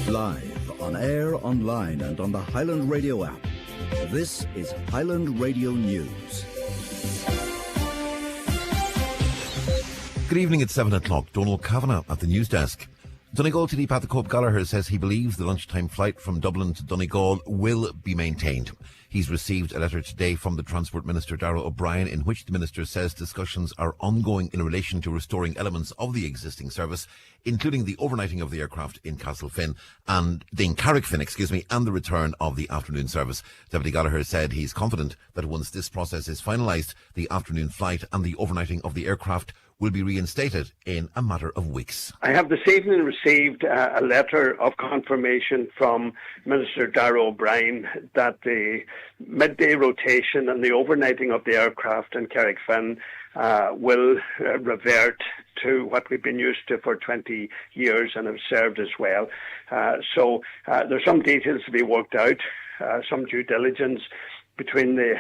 Live, on air, online and on the Highland Radio app. This is Highland Radio News. Good evening at 7 o'clock. Donal Kavanagh at the news desk. Donegal TD Pat Gallagher says he believes the lunchtime flight from Dublin to Donegal will be maintained. He's received a letter today from the Transport Minister Darragh O'Brien in which the Minister says discussions are ongoing in relation to restoring elements of the existing service, including the overnighting of the aircraft in Carrickfinn and the return of the afternoon service. Deputy Gallagher said he's confident that once this process is finalised, the afternoon flight and the overnighting of the aircraft will be reinstated in a matter of weeks. I have this evening received a letter of confirmation from Minister Darragh O'Brien that the midday rotation and the overnighting of the aircraft in Carrickfinn will revert to what we've been used to for 20 years and have served as well. So there's some details to be worked out, some due diligence between the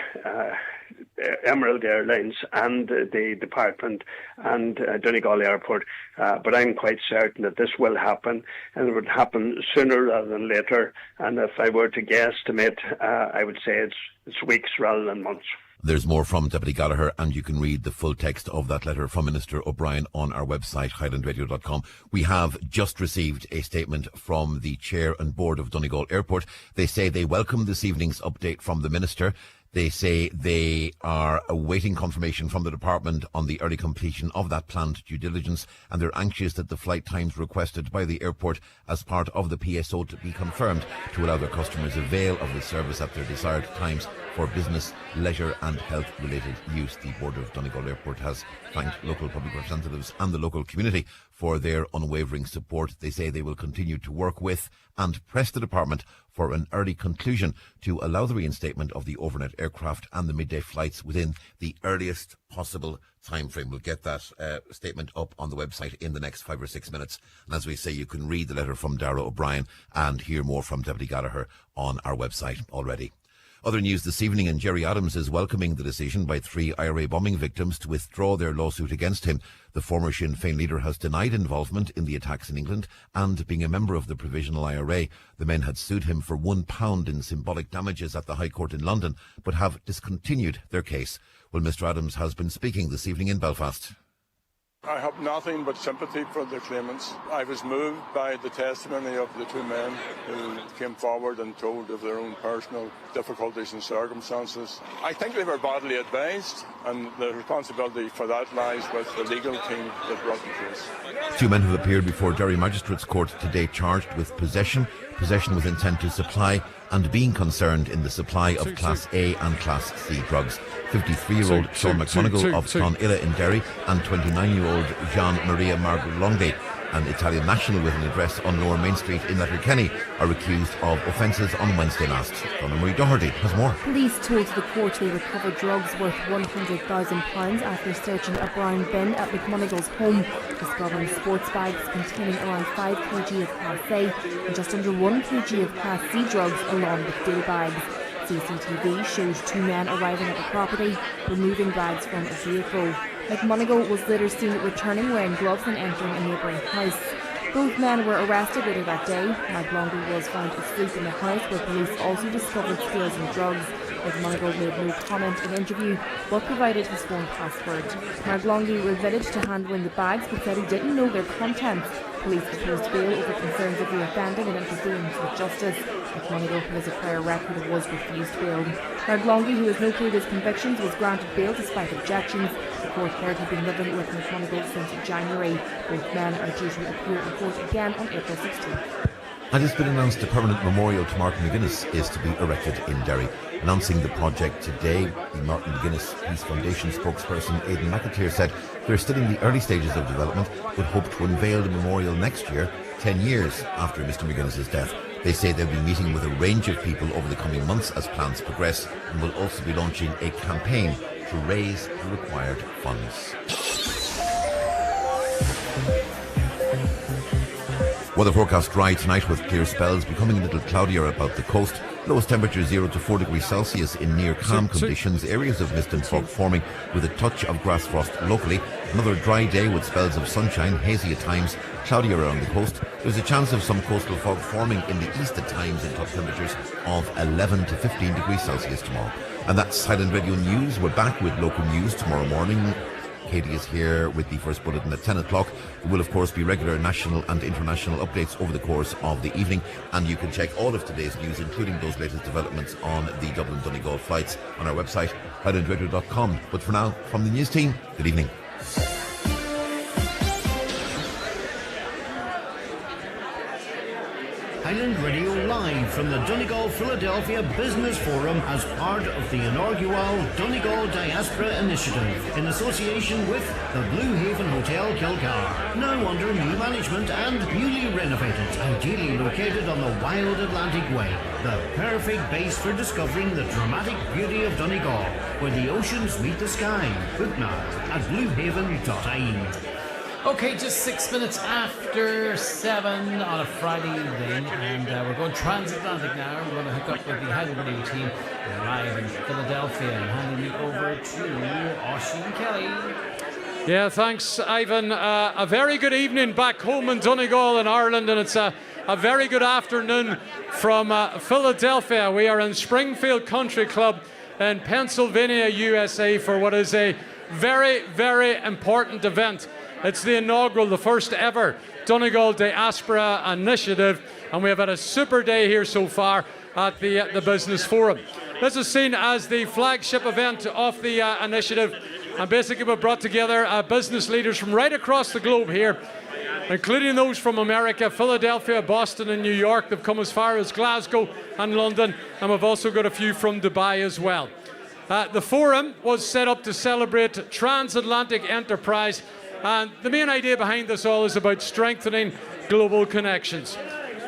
Emerald Airlines and the department and Donegal Airport, but I'm quite certain that this will happen, and it would happen sooner rather than later. And if I were to guesstimate, I would say it's weeks rather than months. There's more from Deputy Gallagher, and you can read the full text of that letter from Minister O'Brien on our website, highlandradio.com. We have just received a statement from the Chair and Board of Donegal Airport. They say they welcome this evening's update from the Minister. They say they are awaiting confirmation from the department on the early completion of that planned due diligence, and they're anxious that the flight times requested by the airport as part of the PSO to be confirmed to allow their customers avail of the service at their desired times for business, leisure and health-related use. The Board of Donegal Airport has thanked local public representatives and the local community for their unwavering support. They say they will continue to work with and press the department for an early conclusion to allow the reinstatement of the overnight aircraft and the midday flights within the earliest possible time frame. We'll get that statement up on the website in the next 5 or 6 minutes. And as we say, you can read the letter from Darragh O'Brien and hear more from Deputy Gallagher on our website already. Other news this evening, and Gerry Adams is welcoming the decision by 3 IRA bombing victims to withdraw their lawsuit against him. The former Sinn Féin leader has denied involvement in the attacks in England and being a member of the Provisional IRA. The men had sued him for £1 in symbolic damages at the High Court in London, but have discontinued their case. Well, Mr Adams has been speaking this evening in Belfast. I have nothing but sympathy for the claimants. I was moved by the testimony of the 2 men who came forward and told of their own personal difficulties and circumstances. I think they were badly advised, and the responsibility for that lies with the legal team that brought the case. 2 men have appeared before Derry Magistrates Court today charged with possession with intent to supply, and being concerned in the supply of Class A and Class C drugs. 53-year-old Sean McMonigal of Clonilla in Derry and 29-year-old Jean-Maria Margolonghi, an Italian national with an address on Lower Main Street in Letterkenny, are accused of offences on Wednesday last. Donna Marie Doherty has more. Police told the court they recovered drugs worth £100,000 after searching a brown bin at McMonigal's home, discovering sports bags containing around 5 kg of Class A and just under 1 kg of Class C drugs along with day bags. CCTV shows 2 men arriving at the property, removing bags from a vehicle. McMonigal was later seen returning wearing gloves and entering a neighbouring house. Both men were arrested later that day. McLonghy was found asleep in the house, where police also discovered scales and drugs. McMonigal made no comment in interview, but provided his phone password. McLonghy admitted to handling the bags, but said he didn't know their contents. Police proposed bail over concerns of reoffending and interference with justice. McMonigal, who has a prior record, was refused bail. Marglonghi, who has no previous convictions, was granted bail despite objections. The court heard he'd been living with McMonigal since January. Both men are due to appear in court again on April 16th. And it's been announced a permanent memorial to Martin McGuinness is to be erected in Derry. Announcing the project today, the Martin McGuinness Peace Foundation spokesperson Aidan McAteer said they're still in the early stages of development, but hope to unveil the memorial next year, 10 years after Mr McGuinness's death. They say they'll be meeting with a range of people over the coming months as plans progress, and will also be launching a campaign to raise the required funds. Weather forecast dry tonight with clear spells, becoming a little cloudier about the coast. Lowest temperature 0 to 4 degrees Celsius in near calm conditions. Areas of mist and fog forming with a touch of grass frost locally. Another dry day with spells of sunshine, hazy at times. cloudy around the coast. There's a chance of some coastal fog forming in the east at times and top temperatures of 11 to 15 degrees Celsius tomorrow. And that's Highland Radio News. We're back with local news tomorrow morning. Katie is here with the first bulletin at 10 o'clock. There will, of course, be regular national and international updates over the course of the evening. And you can check all of today's news, including those latest developments, on the Dublin-Donegal flights on our website, highlandradio.com. But for now, from the news team, good evening. Highland Radio live from the Donegal Philadelphia Business Forum as part of the inaugural Donegal Diaspora Initiative in association with the Blue Haven Hotel Kilcar, now under new management and newly renovated, ideally located on the wild Atlantic Way, the perfect base for discovering the dramatic beauty of Donegal, where the oceans meet the sky. Book now at bluehaven.ie. Okay, just 6 minutes after 7 on a Friday evening, and we're going transatlantic now. We're going to hook up with the Highland Radio team live in Philadelphia, and handing it over to Oisin Kelly. Yeah, thanks, Ivan. A very good evening back home in Donegal in Ireland, and it's a very good afternoon from Philadelphia. We are in Springfield Country Club in Pennsylvania, USA, for what is a very, very important event. It's the inaugural, the first ever Donegal Diaspora Initiative, and we have had a super day here so far at the Business Forum. This is seen as the flagship event of the initiative, and basically we've brought together business leaders from right across the globe here, including those from America, Philadelphia, Boston and New York. They've come as far as Glasgow and London, and we've also got a few from Dubai as well. The forum was set up to celebrate transatlantic enterprise, and the main idea behind this all is about strengthening global connections.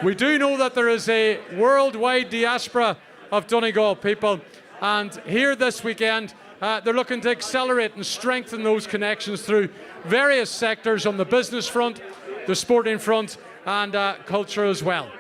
We do know that there is a worldwide diaspora of Donegal people, and here this weekend they're looking to accelerate and strengthen those connections through various sectors on the business front, the sporting front and culture as well.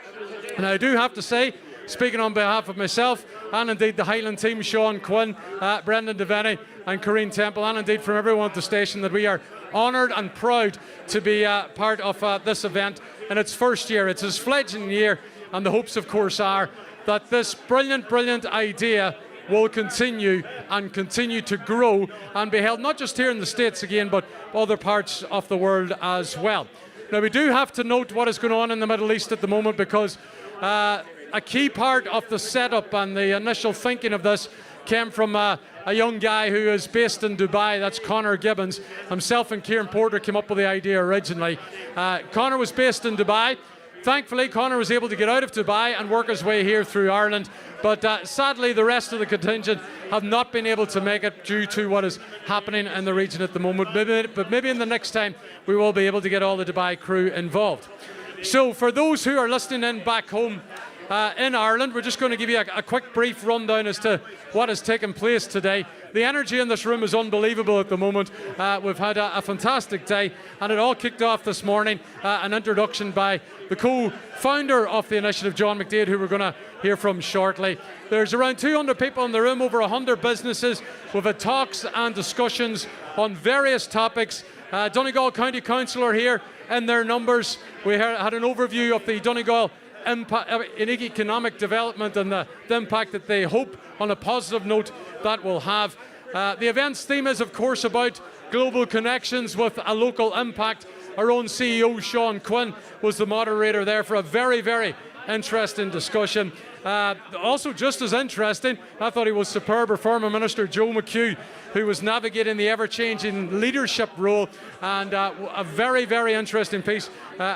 And I do have to say, speaking on behalf of myself and indeed the Highland team, Sean Quinn, Brendan Devaney and Corrine Temple, and indeed from everyone at the station, that we are honoured and proud to be part of this event in its first year. It's its fledgling year, and the hopes of course are that this brilliant idea will continue to grow and be held not just here in the States again, but other parts of the world as well. Now we do have to note what is going on in the Middle East at the moment, because a key part of the setup and the initial thinking of this came from a young guy who is based in Dubai. That's Connor Gibbons. Himself and Kieran Porter came up with the idea originally. Connor was based in Dubai. Thankfully, Connor was able to get out of Dubai and work his way here through Ireland. But sadly, the rest of the contingent have not been able to make it due to what is happening in the region at the moment. But maybe in the next time, we will be able to get all the Dubai crew involved. So for those who are listening in back home, in Ireland, we're just going to give you a quick brief rundown as to what has taken place today. The energy in this room is unbelievable at the moment. We've had a fantastic day, and it all kicked off this morning, an introduction by the co-founder of the initiative, John McDaid, who we're going to hear from shortly. There's around 200 people in the room, over 100 businesses. We've had talks and discussions on various topics. Donegal County Council are here in their numbers. We had an overview of the Donegal in economic development and the impact that they hope, on a positive note, that will have. The event's theme is, of course, about global connections with a local impact. Our own CEO, Sean Quinn, was the moderator there for a very, very interesting discussion. Also just as interesting, I thought he was superb, our former Minister Joe McHugh, who was navigating the ever-changing leadership role, and a very, very interesting piece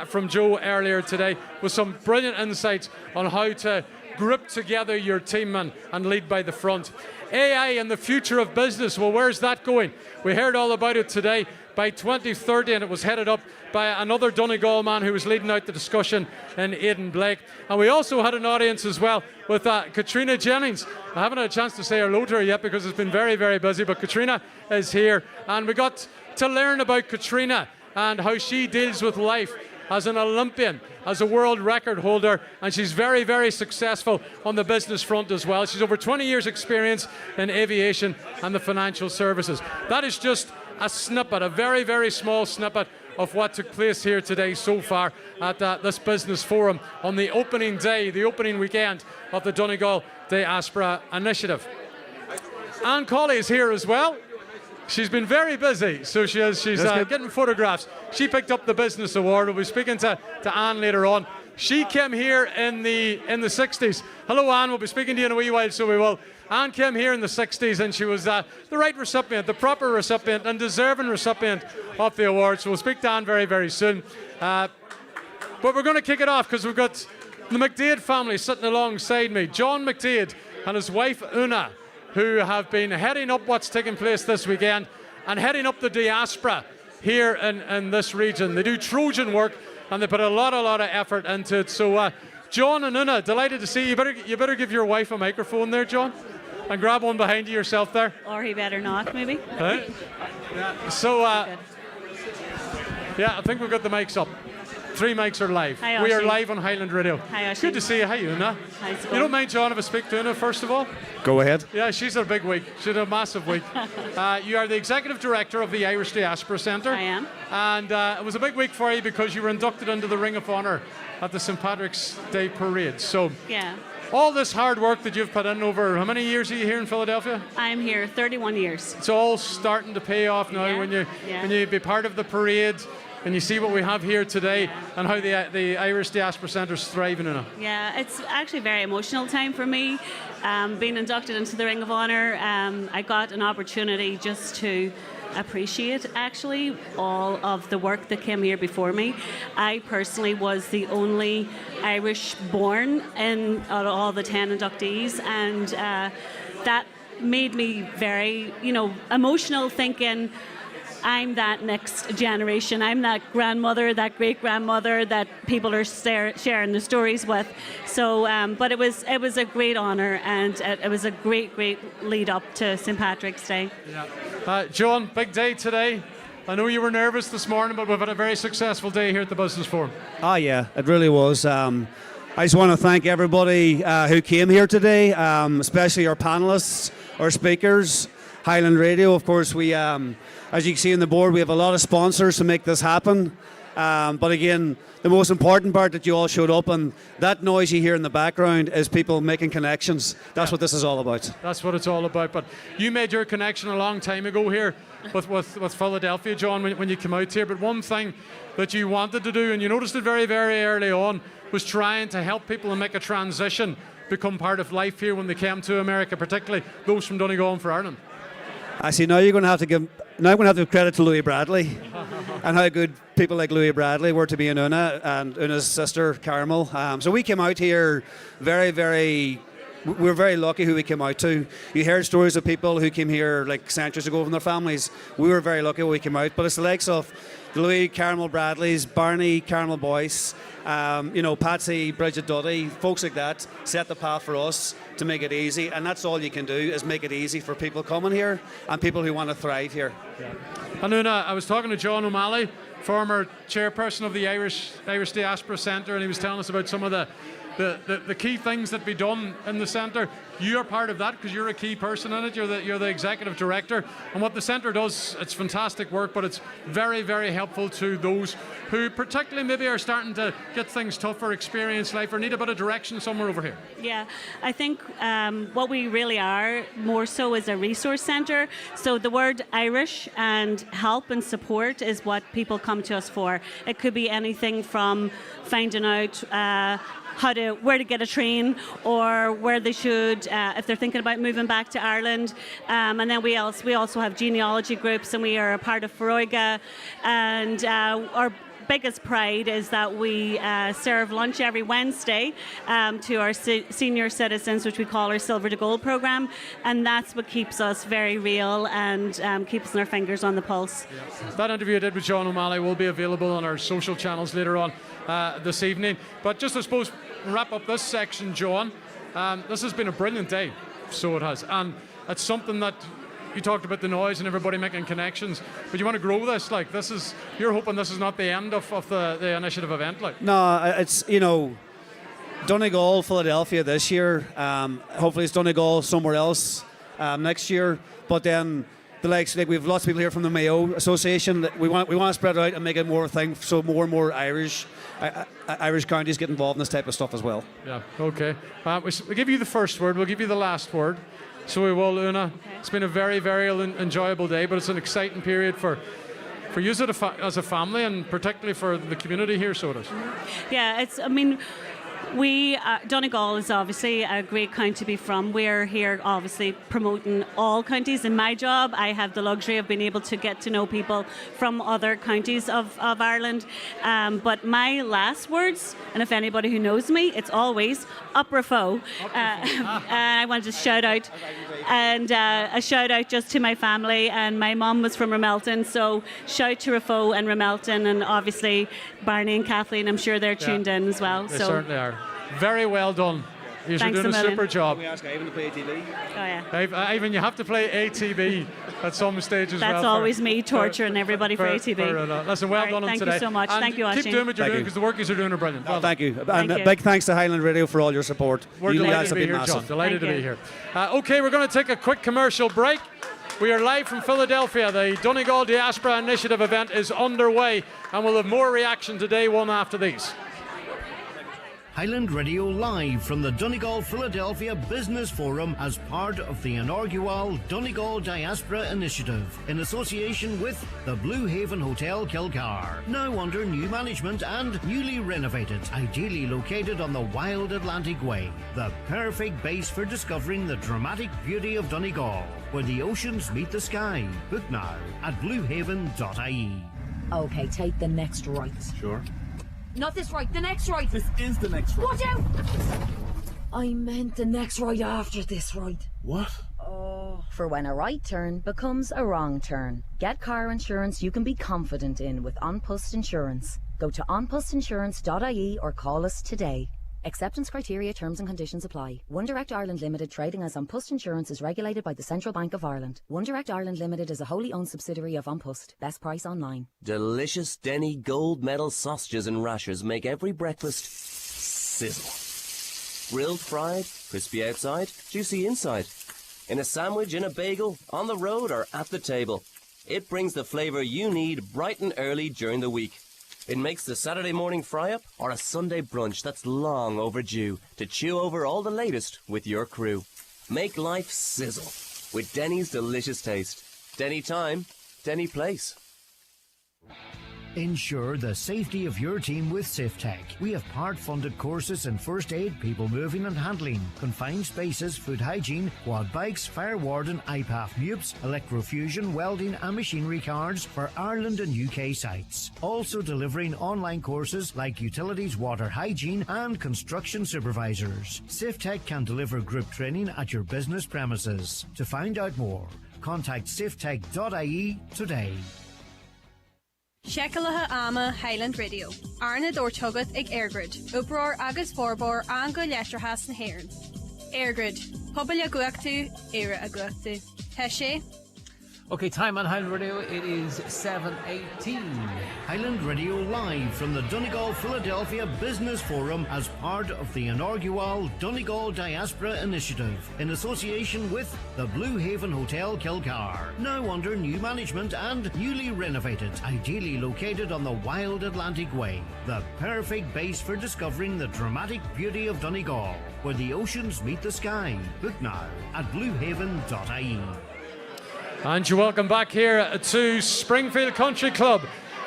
from Joe earlier today with some brilliant insights on how to group together your team and lead by the front. AI and the future of business, well, where's that going? We heard all about it today. By 2030, and it was headed up by another Donegal man who was leading out the discussion in Aidan Blake. And we also had an audience as well with Katrina Jennings. I haven't had a chance to say hello to her yet because it's been very, very busy, but Katrina is here, and we got to learn about Katrina and how she deals with life as an Olympian, as a world record holder, and she's very, very successful on the business front as well. She's over 20 years experience in aviation and the financial services. That is just a snippet, a very, very small snippet of what took place here today so far at this business forum on the opening day, the opening weekend of the Donegal Diaspora Initiative. Anne Colley is here as well. She's been very busy, so she's getting photographs. She picked up the business award. We'll be speaking to Anne later on. She came here in the 60s. Hello, Anne. We'll be speaking to you in a wee while, so we will. Anne came here in the 60s, and she was the right recipient, the proper recipient, and deserving recipient of the award. So we'll speak to Anne very, very soon. But we're going to kick it off because we've got the McDade family sitting alongside me. John McDade and his wife Una, who have been heading up what's taking place this weekend and heading up the diaspora here in this region. They do Trojan work, and they put a lot of effort into it. So, John and Una, delighted to see you. You better give your wife a microphone there, John, and grab one behind you yourself there. Or he better not, maybe. Right? Yeah. So, I think we've got the mics up. 3 mics are live. Hi, we are Oisin. live on Highland Radio. Hi, Oisin. Good to see you. Hi, Una. How's it You going? don't mind, John, if I speak to Una first of all? Go ahead. Yeah, she's had a big week. She's had a massive week. You are the Executive Director of the Irish Diaspora Centre. I am. And it was a big week for you because you were inducted into the Ring of Honour at the St. Patrick's Day Parade. So Yeah. all this hard work that you've put in over, how many years are you here in Philadelphia? I'm here 31 years. It's all starting to pay off now Yeah, when you be part of the parade and you see what we have here today and how the Irish Diaspora Centre is thriving in it. Yeah, it's actually a very emotional time for me. Being inducted into the Ring of Honour, I got an opportunity just to appreciate actually all of the work that came here before me. I personally was the only Irish born in out of all the 10 inductees, and that made me very, emotional, thinking I'm that next generation. I'm that grandmother, that great-grandmother that people are sharing the stories with. So, but it was a great honour, and it was a great lead up to St. Patrick's Day. Yeah. John, big day today. I know you were nervous this morning, but we've had a very successful day here at the Business Forum. Oh, yeah, it really was. I just want to thank everybody who came here today, especially our panellists, our speakers, Highland Radio. Of course, we, as you can see on the board, we have a lot of sponsors to make this happen. But again, the most important part that you all showed up, and that noise you hear in the background is people making connections. That's what this is all about. That's what it's all about. But you made your connection a long time ago here with Philadelphia, John, when you came out here. But one thing that you wanted to do, and you noticed it very, very early on, was trying to help people and make a transition become part of life here when they came to America, particularly those from Donegal and for Ireland. I see. Now you're going to have to give credit to Louis Bradley and how good people like Louis Bradley were to me and Una and Una's sister Carmel. So we came out here we were very lucky who we came out to. You heard stories of people who came here like centuries ago from their families. We were very lucky when we came out. But it's the likes of Louis Carmel Bradley's, Barney Carmel Boyce, Patsy, Bridget Duddy, folks like that set the path for us to make it easy, and that's all you can do is make it easy for people coming here and people who want to thrive here. Yeah. And Una, I was talking to John O'Malley, former chairperson of the Irish Diaspora Centre, and he was telling us about some of the key things that be done in the centre. You're part of that because you're a key person in it. You're the executive director, and what the centre does, it's fantastic work, but it's very, very helpful to those who particularly maybe are starting to get things tough or experience life or need a bit of direction somewhere over here. Yeah, I think what we really are more so is a resource centre. So the word Irish and help and support is what people come to us for. It could be anything from finding out where to get a train, or where they should, if they're thinking about moving back to Ireland. And then we also have genealogy groups, and we are a part of Feroiga. And our biggest pride is that we serve lunch every Wednesday to our senior citizens, which we call our Silver to Gold program, and that's what keeps us very real and keeps our fingers on the pulse. Yeah. That interview I did with John O'Malley will be available on our social channels later on this evening. But just, I suppose, wrap up this section, John. This has been a brilliant day, so it has, and it's something that you talked about the noise and everybody making connections, but you want to grow this. Like, you're hoping this is not the end of the initiative event. Like, no, it's Donegal, Philadelphia this year. Hopefully, it's Donegal somewhere else next year. But then, the likes, like we've lots of people here from the Mayo Association. We want to spread it out and make it more thing, so more and more Irish counties get involved in this type of stuff as well. Yeah, okay. We'll give you the first word, we'll give you the last word. So we will, Una. Okay. It's been a very, very enjoyable day, but it's an exciting period for you as a family, and particularly for the community here, so it is. Yeah, we, Donegal is obviously a great county to be from. We're here obviously promoting all counties. In my job, I have the luxury of being able to get to know people from other counties of Ireland. But my last words, and if anybody who knows me, it's always Uprafo. I want to shout out, and a shout out just to my family. And my mum was from Ramelton, so shout to Rafo and Ramelton, and obviously Barney and Kathleen. I'm sure they're tuned in as well. They certainly are. Very well done. You're doing a super job. Can we ask Ivan to play ATB? Oh, yeah. Ivan, you have to play ATB at some stage as well. That's always me torturing everybody for ATB. Listen, well done on today. Thank you so much. And thank you, Oisin. keep doing what you're doing, because the work you're doing are brilliant. Well thank you. And big thanks to Highland Radio for all your support. We're delighted to be here, John. Delighted to be here. Okay, we're going to take a quick commercial break. We are live from Philadelphia. The Donegal Diaspora Initiative event is underway, and we'll have more reaction today, one after these. Highland Radio live from the Donegal Philadelphia Business Forum as part of the inaugural Donegal Diaspora Initiative in association with the Blue Haven Hotel Kilcar, now under new management and newly renovated, ideally located on the wild Atlantic Way, the perfect base for discovering the dramatic beauty of Donegal, where the oceans meet the sky. Book now at bluehaven.ie. Okay, take the next right. Sure. Not this right, the next right. This is the next right. Watch out! I meant the next right after this right. What? Oh. For when a right turn becomes a wrong turn. Get car insurance you can be confident in with An Post Insurance. Go to onpostinsurance.ie or call us today. Acceptance criteria, terms and conditions apply. One Direct Ireland Limited trading as An Post Insurance is regulated by the Central Bank of Ireland. One Direct Ireland Limited is a wholly owned subsidiary of An Post. Best price online. Delicious Denny gold medal sausages and rashers make every breakfast sizzle. Grilled, fried, crispy outside, juicy inside. In a sandwich, in a bagel, on the road or at the table. It brings the flavour you need bright and early during the week. It makes the Saturday morning fry-up or a Sunday brunch that's long overdue to chew over all the latest with your crew. Make life sizzle with Denny's delicious taste. Denny time, Denny place. Ensure the safety of your team with SafeTech. We have part-funded courses in first aid, people moving and handling, confined spaces, food hygiene, quad bikes, fire warden, IPAF MUPS, electrofusion, welding and machinery cards for Ireland and UK sites. Also delivering online courses like utilities, water hygiene and construction supervisors. SafeTech can deliver group training at your business premises. To find out more, contact safetech.ie today. Shekelatha ama Highland Radio. Arna Dortugat ag Airgrid. Uproar agus forbor an go letrahas na Héireann. Airgrid. Pobl a guachtu, era a guachtu. Heshe. Okay, time on Highland Radio, it is 7:18. Highland Radio live from the Donegal Philadelphia Business Forum as part of the inaugural Donegal Diaspora Initiative in association with the Blue Haven Hotel Kilcar, now under new management and newly renovated, ideally located on the wild Atlantic Way, the perfect base for discovering the dramatic beauty of Donegal, where the oceans meet the sky. Book now at bluehaven.ie. And you're welcome back here to Springfield Country Club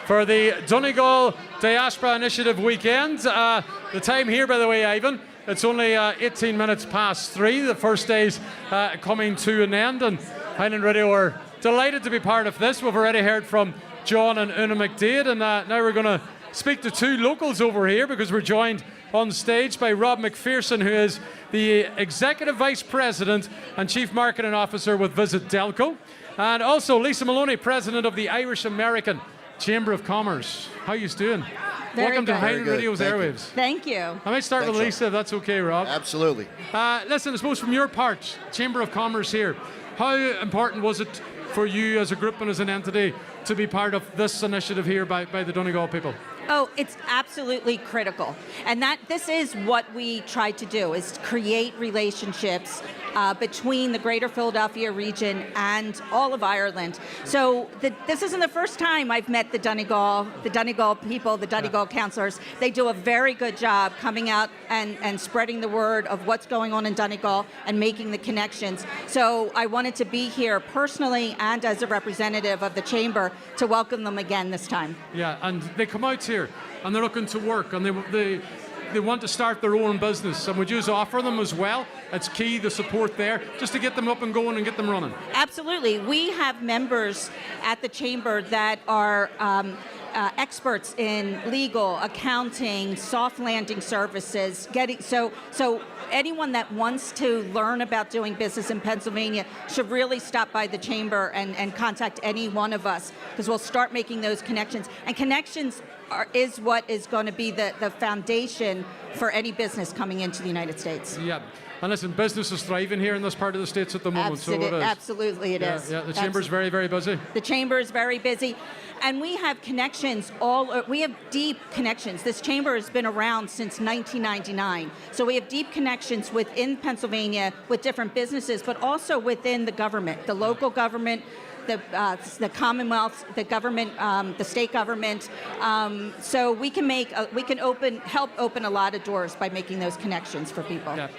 for the Donegal Diaspora Initiative weekend. The time here, by the way, Ivan, it's only 18 minutes past 3. The first day's coming to an end, and Highland Radio are delighted to be part of this. We've already heard from John and Una McDade, and now we're going to speak to two locals over here because we're joined on stage by Rob McPherson, who is the Executive Vice President and Chief Marketing Officer with Visit Delco. And also Lisa Maloney, President of the Irish American Chamber of Commerce. How are you doing? Welcome to Highland Radio's airwaves. Thank you. I might start with Lisa, if that's okay, Rob. Absolutely. Listen, I suppose from your part, Chamber of Commerce here, how important was it for you as a group and as an entity to be part of this initiative here by the Donegal people? Oh, it's absolutely critical. And this is what we try to do, is create relationships between the Greater Philadelphia region and all of Ireland. So this isn't the first time I've met the Donegal people, the Donegal councillors. They do a very good job coming out and spreading the word of what's going on in Donegal and making the connections. So I wanted to be here personally and as a representative of the Chamber to welcome them again this time. Yeah, and they come out here and they're looking to work, and they want to start their own business. And would you offer them as well? It's key, the support there, just to get them up and going and get them running. Absolutely. We have members at the Chamber that are experts in legal, accounting, soft landing services. So anyone that wants to learn about doing business in Pennsylvania should really stop by the Chamber and contact any one of us, because we'll start making those connections. And connections is what is going to be the foundation for any business coming into the United States. Yeah. And listen, business is thriving here in this part of the States at the moment. Absolutely, so it is. Absolutely it is. Yeah, the Chamber is very, very busy. The Chamber is very busy. And we have connections, we have deep connections. This Chamber has been around since 1999. So we have deep connections within Pennsylvania with different businesses, but also within the government, the local government, the Commonwealth, the government, the state government. So we can help open a lot of doors by making those connections for people. Yeah.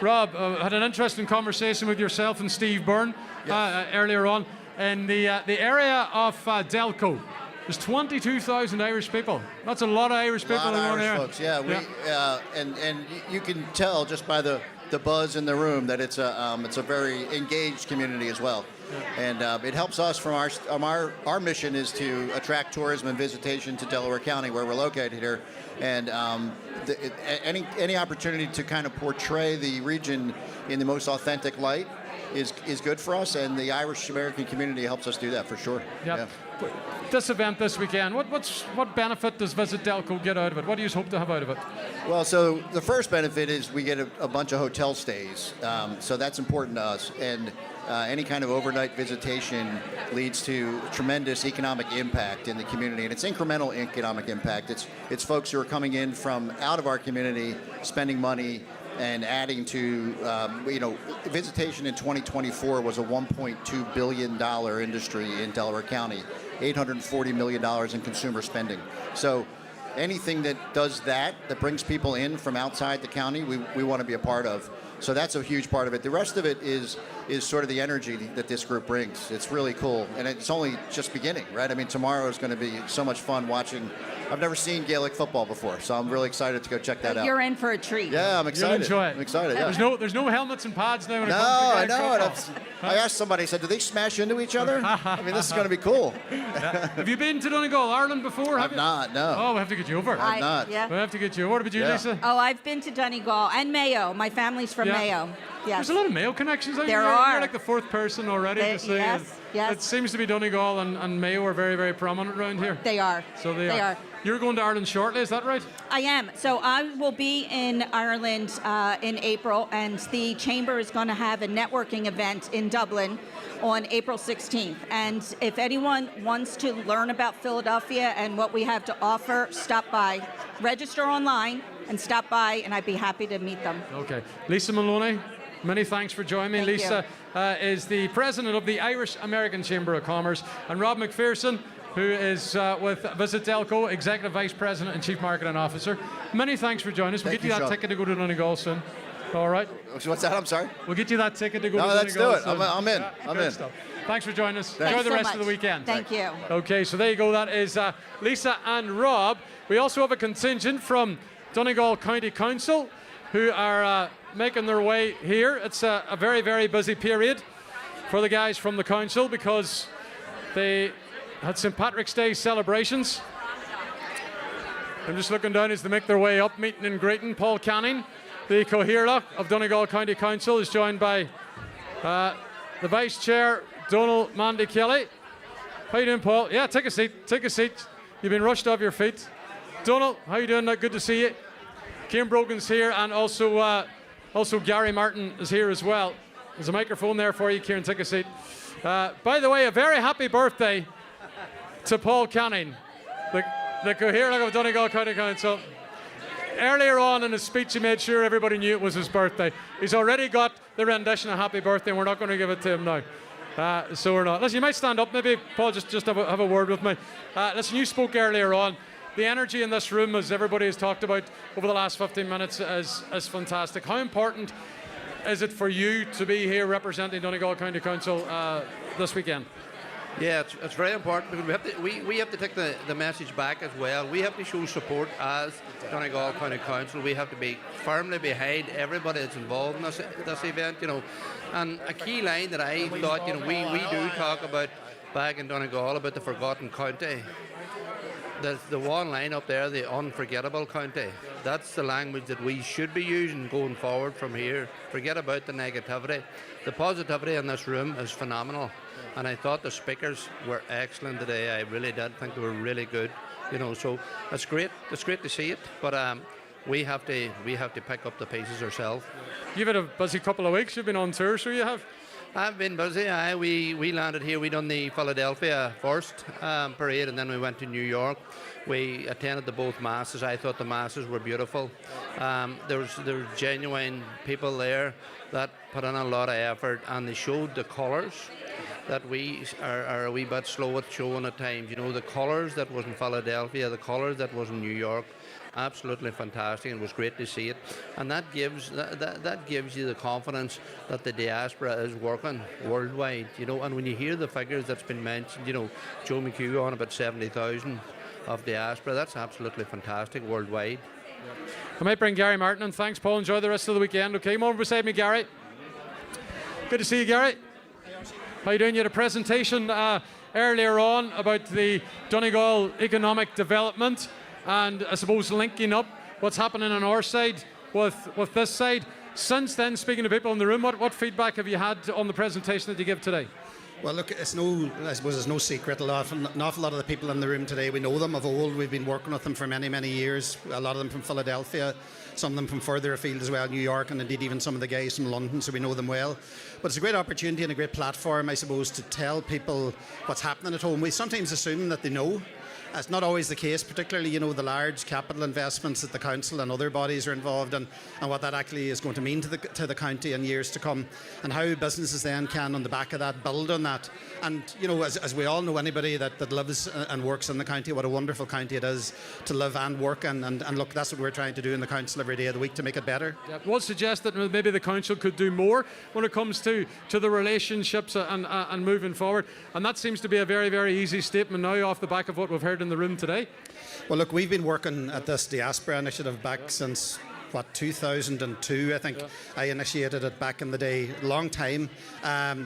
Rob, had an interesting conversation with yourself and Steve Byrne earlier on. In the area of Delco, there's 22,000 Irish people. That's a lot of Irish people in one area. Folks, and you can tell just by the buzz in the room that it's a very engaged community as well. And it helps us from our mission is to attract tourism and visitation to Delaware County, where we're located here, and any opportunity to kind of portray the region in the most authentic light is good for us, and the Irish American community helps us do that for sure. Yep. Yeah. This event this weekend, what benefit does Visit Delco get out of it? What do you hope to have out of it? Well, so the first benefit is we get a bunch of hotel stays, so that's important to us, and any kind of overnight visitation leads to tremendous economic impact in the community, and it's incremental economic impact. It's folks who are coming in from out of our community, spending money, and adding to, visitation in 2024 was a $1.2 billion industry in Delaware County, $840 million in consumer spending. So anything that does that brings people in from outside the county, we want to be a part of. So that's a huge part of it. The rest of it is sort of the energy that this group brings. It's really cool. And it's only just beginning, right? I mean, tomorrow is going to be so much fun watching. I've never seen Gaelic football before, so I'm really excited to go check that out. You're in for a treat. Yeah, I'm excited. You'll enjoy it. I'm excited, yeah. There's no helmets and pads now when it No, comes to I know. football. I asked somebody, I said, do they smash into each other? I mean, this is going to be cool. Yeah. Have you been to Donegal, Ireland before? I've not, no. Oh, we have to get you over. I've not. Yeah. We have to get you over. What about you, Lisa? Oh, I've been to Donegal and Mayo. My family's from Mayo. Yes. There's a lot of Mayo connections out there. You're Are. like the fourth person already to say yes. It seems to be Donegal and Mayo are very, very prominent around here. They are. So they are. You're going to Ireland shortly, is that right? I am. So I will be in Ireland in April, and the Chamber is going to have a networking event in Dublin on April 16th. And if anyone wants to learn about Philadelphia and what we have to offer, stop by. Register online and stop by, and I'd be happy to meet them. Okay. Lisa Maloney, many thanks for joining me. Thank Lisa is the president of the Irish American Chamber of Commerce, and Rob McPherson, who is with Visit Delco, Executive Vice President and Chief Marketing Officer. Many thanks for joining us. We'll get you that ticket to go to Donegal soon. All right? What's that? I'm sorry? We'll get you that ticket to go to Donegal. Let's do it. Soon. I'm in. Yeah, I'm in. Stuff. Thanks for joining us. Thanks Enjoy the so rest much. of the weekend. Thank you. Okay, so there you go. That is Lisa and Rob. We also have a contingent from Donegal County Council who are making their way here. It's a very, very busy period for the guys from the council because they had St. Patrick's Day celebrations. I'm just looking down as they make their way up, meeting and greeting. Paul Canning, the Coherla of Donegal County Council, is joined by the Vice Chair, Donald Mandy Kelly. How you doing, Paul? Yeah, take a seat. Take a seat. You've been rushed off your feet. Donald, how you doing? Good to see you. Kieran Brogan's here, and also Gary Martin is here as well. There's a microphone there for you, Kieran. Take a seat. By the way, a very happy birthday to Paul Canning, the Coherla of Donegal County Council. earlier on in his speech, he made sure everybody knew it was his birthday. He's already got the rendition of Happy Birthday, and we're not going to give it to him now. So we're not. Listen, you might stand up, maybe, Paul, just have a word with me. Listen, you spoke earlier on. The energy in this room, as everybody has talked about over the last 15 minutes, is fantastic. How important is it for you to be here representing Donegal County Council this weekend? Yeah, it's very important because we have to take the message back as well. We have to show support as Donegal County Council. We have to be firmly behind everybody that's involved in this event, you know. And a key line that I thought, you know, we do talk about back in Donegal about the forgotten county. There's the one line up there, the unforgettable county. That's the language that we should be using going forward from here. Forget about the negativity. The positivity in this room is phenomenal. And I thought the speakers were excellent today. I really did think they were really good. You know, so it's great. It's great to see it. But we have to pick up the pieces ourselves. You've had a busy couple of weeks. You've been on tour, so you have. I've been busy. We landed here. We done the Philadelphia first parade, and then we went to New York. We attended the both masses. I thought the masses were beautiful. There was genuine people there that put in a lot of effort, and they showed the colours that we are a wee bit slow at showing at times. You know, the colours that was in Philadelphia, the colours that was in New York. Absolutely fantastic, and it was great to see it. And that gives you the confidence that the diaspora is working worldwide, you know. And when you hear the figures that's been mentioned, you know, Joe McHugh on about 70,000 of diaspora, that's absolutely fantastic worldwide. I might bring Gary Martin in. Thanks, Paul. Enjoy the rest of the weekend. Okay, come over beside me, Gary. Good to see you, Gary. How you doing? You had a presentation earlier on about the Donegal economic development, and I suppose linking up what's happening on our side with this side. Since then, speaking to people in the room, what feedback have you had on the presentation that you give today? Well, look, I suppose it's no secret. An awful lot of the people in the room today, we know them of old. We've been working with them for many, many years. A lot of them from Philadelphia, some of them from further afield as well, New York, and indeed even some of the guys from London, so we know them well. But it's a great opportunity and a great platform, I suppose, to tell people what's happening at home. We sometimes assume that they know. That's not always the case, particularly, you know, the large capital investments that the council and other bodies are involved in, and what that actually is going to mean to the county in years to come, and how businesses then can, on the back of that, build on that. And, you know, as we all know, anybody that lives and works in the county, what a wonderful county it is to live and work in. And look, that's what we're trying to do in the council every day of the week to make it better. Yeah, it was suggested that maybe the council could do more when it comes to the relationships and moving forward. And that seems to be a very, very easy statement now off the back of what we've heard in the room today. Well, look, we've been working at this diaspora initiative back since 2002, I think. Yeah. I initiated it back in the day, long time.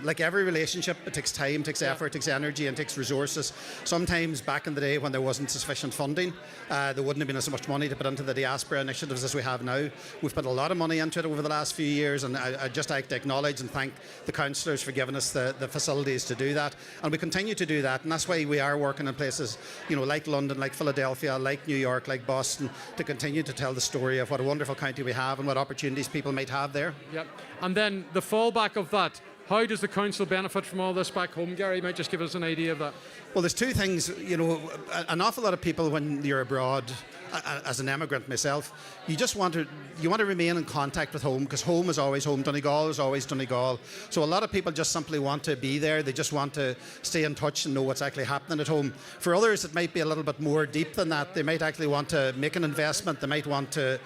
Like every relationship, it takes time, takes effort, takes energy, and takes resources. Sometimes back in the day when there wasn't sufficient funding, there wouldn't have been as much money to put into the diaspora initiatives as we have now. We've put a lot of money into it over the last few years, and I'd just like to acknowledge and thank the councillors for giving us the facilities to do that. And we continue to do that, and that's why we are working in places, you know, like London, like Philadelphia, like New York, like Boston, to continue to tell the story of what a wonderful county we have and what opportunities people might have there. Yep. And then the fallback of that, how does the council benefit from all this back home? Gary, you might just give us an idea of that. Well, there's two things. You know, an awful lot of people when you're abroad, as an emigrant myself, you want to remain in contact with home, because home is always home. Donegal is always Donegal. So a lot of people just simply want to be there. They just want to stay in touch and know what's actually happening at home. For others, it might be a little bit more deep than that. They might actually want to make an investment. They might want to,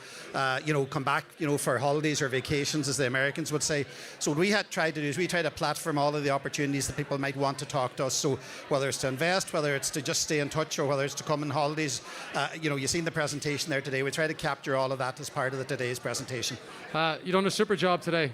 come back, for holidays or vacations, as the Americans would say. So what we had tried to do is we try to platform all of the opportunities that people might want to talk to us. So whether it's to invest, whether it's to just stay in touch, or whether it's to come on holidays, you've seen the presentation there today. We try to capture all of that as part of today's presentation. You've done a super job today.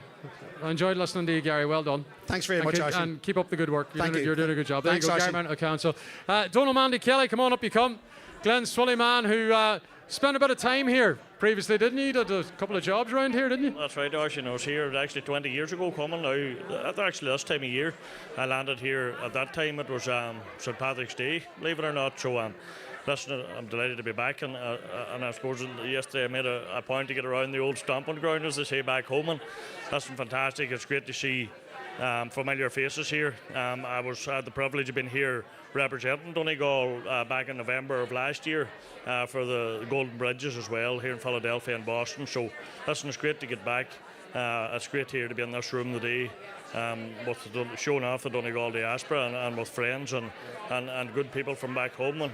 I enjoyed listening to you, Gary. Well done. Thanks very much, Ashley. And keep up the good work. You're doing a good job. There Thanks, you go, Gary Martin of Council. Donald Mandy Kelly, come on up, you come. Glenn Swillyman, who spent a bit of time here previously, didn't you? Did a couple of jobs around here, didn't you? That's right, Ash. I was here actually 20 years ago coming now. Actually, this time of year, I landed here. At that time, it was St. Patrick's Day, believe it or not. So, listen, I'm delighted to be back, and I suppose yesterday I made a point to get around the old stomping ground, as they say, back home, and that's fantastic. It's great to see familiar faces here. I had the privilege of being here representing Donegal back in November of last year for the Golden Bridges as well here in Philadelphia and Boston. So listen, it's great to get back. It's great here to be in this room today with showing off the Donegal Diaspora and with friends and good people from back home. And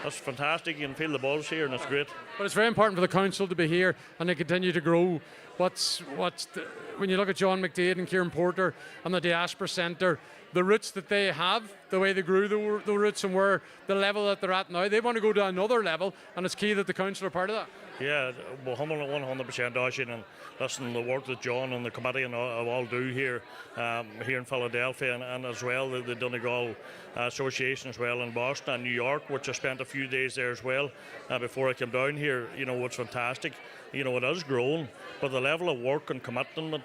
that's fantastic. You can feel the buzz here, and it's great. But it's very important for the council to be here and to continue to grow. When you look at John McDade and Kieran Porter and the Diaspora Centre, the roots that they have, the way they grew the roots and where the level that they're at now, they want to go to another level, and it's key that the council are part of that. Yeah, well, 100%, Oisín, and listen, the work that John and the committee and all do here in Philadelphia and as well the Donegal Association as well in Boston and New York, which I spent a few days there as well before I came down here. You know, it's fantastic. You know, it has grown, but the level of work and commitment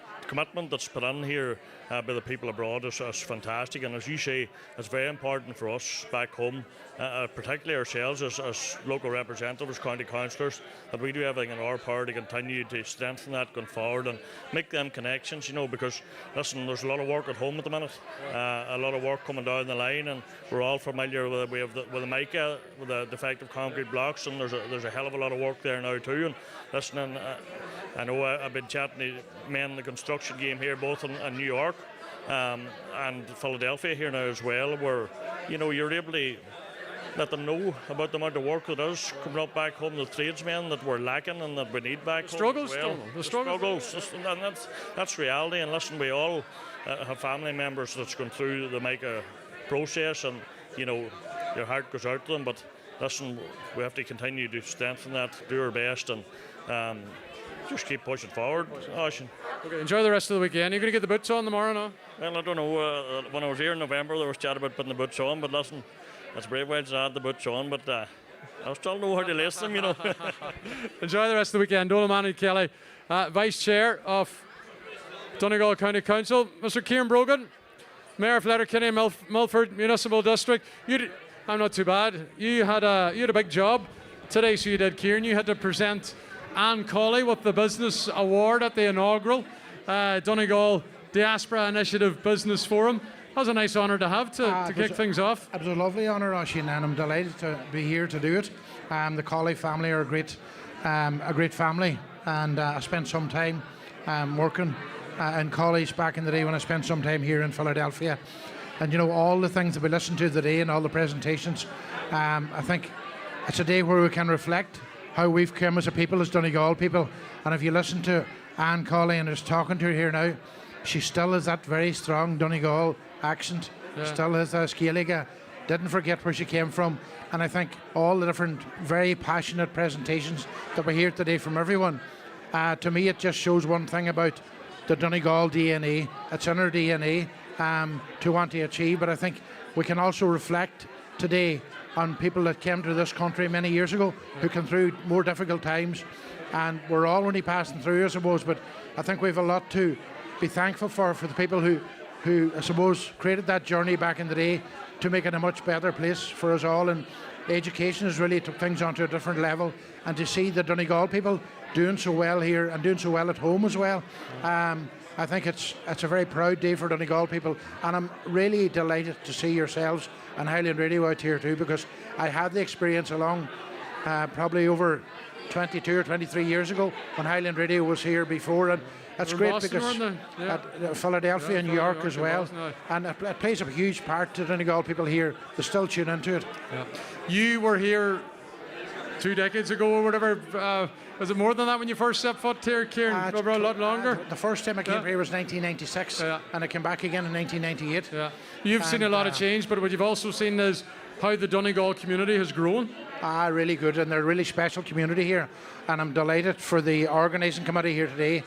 that's put in here by the people abroad is fantastic. And as you say, it's very important for us back home, particularly ourselves as local representatives, county councillors, that we do everything in our power to continue to strengthen that going forward and make them connections, you know, because listen, there's a lot of work at home at the minute, a lot of work coming down the line, and we're all familiar with the mica, with the defective concrete blocks, and there's a hell of a lot of work there now too. And listen, I know I've been chatting to men in the construction game here, both in New York and Philadelphia here now as well, where, you know, you're able to let them know about the amount of work that is coming up back home, the tradesmen that we're lacking and that we need back home as well. The struggles, and that's reality. And listen, we all have family members that's gone through the MICA process, and, you know, your heart goes out to them. But listen, we have to continue to strengthen that, do our best, and just keep pushing forward. Okay, enjoy the rest of the weekend. You're going to get the boots on tomorrow now? Well, I don't know. When I was here in November, there was chat about putting the boots on, but listen, it's brave ways to add the boots on, but I still know how to lace them, you know. Enjoy the rest of the weekend. Donal Manny Kelly, Vice Chair of Donegal County Council. Mr. Kieran Brogan, Mayor of Letterkenny, Milford Municipal District. I'm not too bad. You had a big job today, so you did, Kieran. You had to present Anne Colley with the Business Award at the inaugural Donegal Diaspora Initiative Business Forum. That was a nice honour to have to kick things off. It was a lovely honour, Oisín, and I'm delighted to be here to do it. The Colley family are a great family, and I spent some time working in Colley's back in the day when I spent some time here in Philadelphia. And, you know, all the things that we listened to today and all the presentations, I think it's a day where we can reflect how we've come as a people, as Donegal people. And if you listen to Anne Colley and is talking to her here now, she still has that very strong Donegal accent, still has a Scaelega, didn't forget where she came from. And I think all the different very passionate presentations that we hear today from everyone, to me it just shows one thing about the Donegal DNA. It's in our DNA to want to achieve, but I think we can also reflect today on people that came to this country many years ago who came through more difficult times, and we're all only passing through, I suppose, but I think we have a lot to be thankful for the people who I suppose created that journey back in the day to make it a much better place for us all. And education has really took things onto a different level, and to see the Donegal people doing so well here and doing so well at home as well, I think it's a very proud day for Donegal people, and I'm really delighted to see yourselves and Highland Radio out here too, because I had the experience along probably over 22 or 23 years ago when Highland Radio was here before, and that's great Boston, because at Philadelphia and New York as well, and it plays a huge part to Donegal people here. They still tune into it. You were here 2 decades ago or whatever. Was it more than that when you first stepped foot here, Kieran? Over a lot longer? The first time I came here was 1996, and I came back again in 1998. You've seen a lot of change, but what you've also seen is how the Donegal community has grown. Really good, and they're a really special community here, and I'm delighted for the organising committee here today.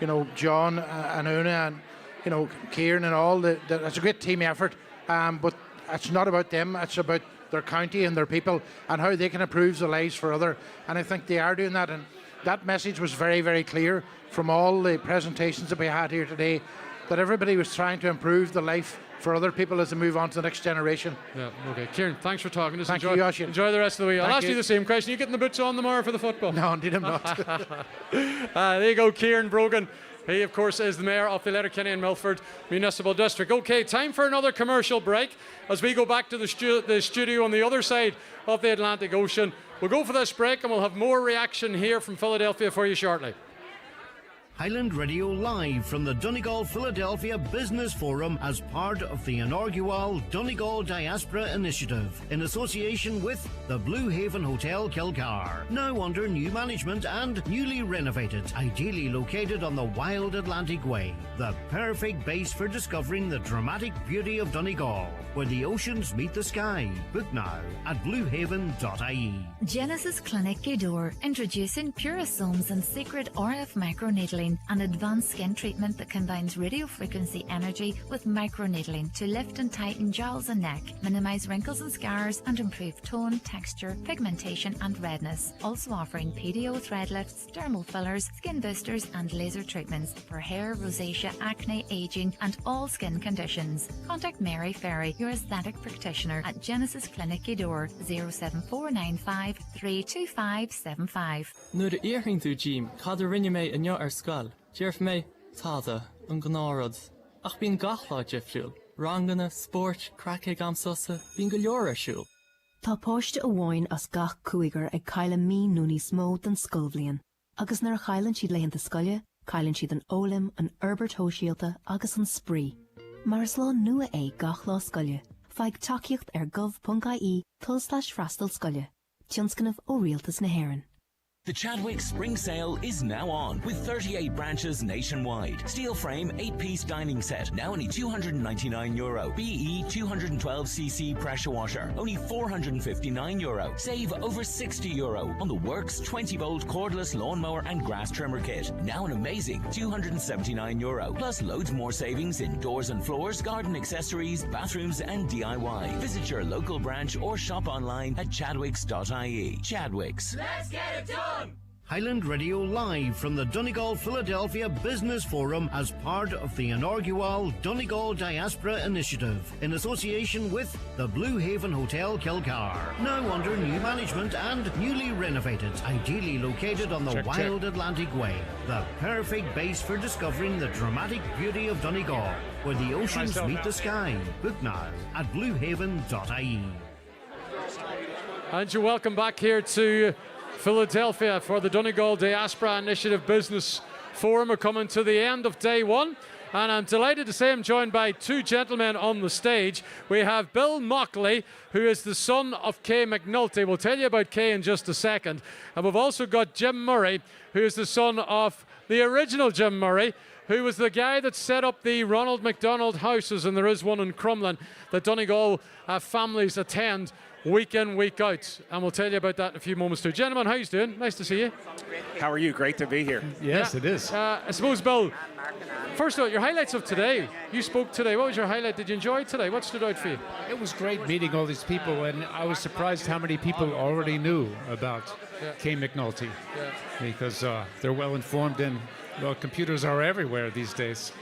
You know, John and Una and, you know, Kieran and all. It's a great team effort, but it's not about them, it's about their county and their people and how they can improve the lives for others. And I think they are doing that, and that message was very, very clear from all the presentations that we had here today, that everybody was trying to improve the life for other people as they move on to the next generation. Okay. Kieran, thanks for talking to us. Thank you, Oisín. Enjoy the rest of the week. I'll ask you the same question. You getting the boots on tomorrow for the football? No, indeed I'm not. There you go, Kieran Brogan, He, of course, is the Mayor of the Letterkenny and Milford Municipal District. OK, time for another commercial break as we go back to the studio on the other side of the Atlantic Ocean. We'll go for this break and we'll have more reaction here from Philadelphia for you shortly. Highland Radio live from the Donegal Philadelphia Business Forum as part of the inaugural Donegal Diaspora Initiative in association with the Blue Haven Hotel Kilcar. Now under new management and newly renovated, ideally located on the wild Atlantic Way. The perfect base for discovering the dramatic beauty of Donegal, where the oceans meet the sky. Book now at bluehaven.ie. Genesis Clinic Gudor, introducing Purisomes and Secret RF Microneedling, an advanced skin treatment that combines radiofrequency energy with microneedling to lift and tighten jowls and neck, minimize wrinkles and scars, and improve tone, texture, pigmentation and redness. Also offering PDO thread lifts, dermal fillers, skin boosters and laser treatments for hair, rosacea, acne, aging and all skin conditions. Contact Mary Ferry, your aesthetic practitioner at Genesis Clinic Gudor, 07495 32575. Nuair a iarthing tú Jim, cad a rinne mé inniu ar scoil. Dearf mé táda an gnárad. Ach bín gachláid ifriúil. Rangana, sport, crackig am susa, bín go leor ar siúil. Tá páiste a bháin as gach cúigar ag caile mí núní smó den sculbhlion. Agus nar chailann siad leitheanta scoile, cailann siad an ólim, an Herbert Hóisialta agus an spree. Mar is lá nua é gach lá scoile. Feig takeíocht ar gov.ie /freastal scoile. Tionscanmh ó rialtas na hÉireann. The Chadwick Spring Sale is now on, with 38 branches nationwide. Steel frame 8-piece dining set, now only €299. BE 212cc pressure washer, only €459. Save over €60 on the Works 20-volt cordless lawnmower and grass trimmer kit, now an amazing €279. Plus loads more savings in doors and floors, garden accessories, bathrooms and DIY. Visit your local branch or shop online at chadwicks.ie. Chadwicks. Let's get it done! Highland Radio live from the Donegal Philadelphia Business Forum as part of the inaugural Donegal Diaspora Initiative in association with the Blue Haven Hotel Kilcar. Now under new management and newly renovated, ideally located on the wild Atlantic Way. The perfect base for discovering the dramatic beauty of Donegal, where the oceans meet the sky. Book now at bluehaven.ie. And you're welcome back here to Philadelphia for the Donegal Diaspora Initiative Business Forum. We're coming to the end of day one, and I'm delighted to say I'm joined by two gentlemen on the stage. We have Bill Mockley, who is the son of Kay McNulty. We'll tell you about Kay in just a second. And we've also got Jim Murray, who is the son of the original Jim Murray, who was the guy that set up the Ronald McDonald houses, and there is one in Crumlin that Donegal families attend week in, week out. And we'll tell you about that in a few moments too. Gentlemen, how you doing? Nice to see you. How are you? Great to be here. Yes, it is. I suppose, Bill, first of all, your highlights of today. You spoke today. What was your highlight? Did you enjoy it today? What stood out for you? It was great meeting all these people, and I was surprised how many people already knew about Kay McNulty, because they're well informed, and well, computers are everywhere these days.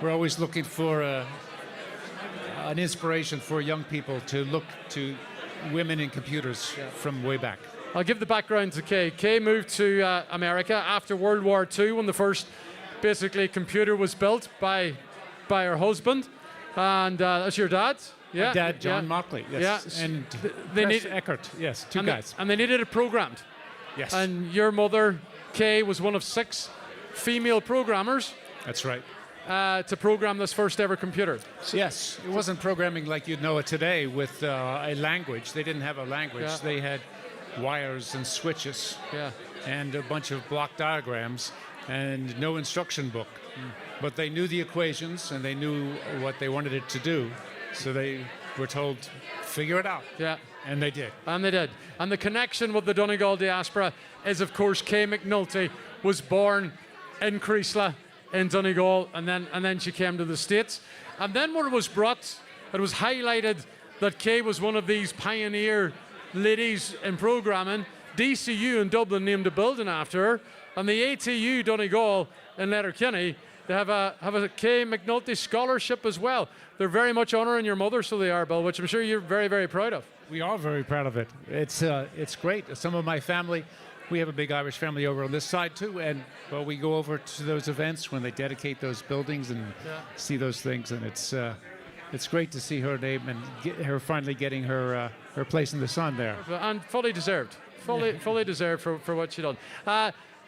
We're always looking for an inspiration for young people to look to women in computers from way back. I'll give the background to Kay. Kay moved to America after World War II, when the first basically computer was built by her husband, and that's your dad. Yeah, my dad, John Mockley. Yes. Yeah. And they Chris Eckert. Yes, two guys. And they needed it programmed. Yes. And your mother, Kay, was one of 6 female programmers. That's right. To program this first ever computer. Yes, it wasn't programming like you'd know it today with a language. They didn't have a language. Yeah. They had wires and switches and a bunch of block diagrams and no instruction book. But they knew the equations and they knew what they wanted it to do. So they were told, figure it out. Yeah. And they did. And they did. And the connection with the Donegal diaspora is, of course, Kay McNulty was born in Creasla, in Donegal, and then she came to the States. And then when it was brought, it was highlighted that Kay was one of these pioneer ladies in programming. DCU in Dublin named a building after her, and the ATU Donegal in Letterkenny, they have a Kay McNulty scholarship as well. They're very much honouring your mother, so they are, Bill, which I'm sure you're very, very proud of. We are very proud of it. It's great. Some of my family we have a big Irish family over on this side too, and well, we go over to those events when they dedicate those buildings and see those things, and it's great to see her name and get her finally getting her place in the sun there. And fully deserved. Fully deserved for what she done.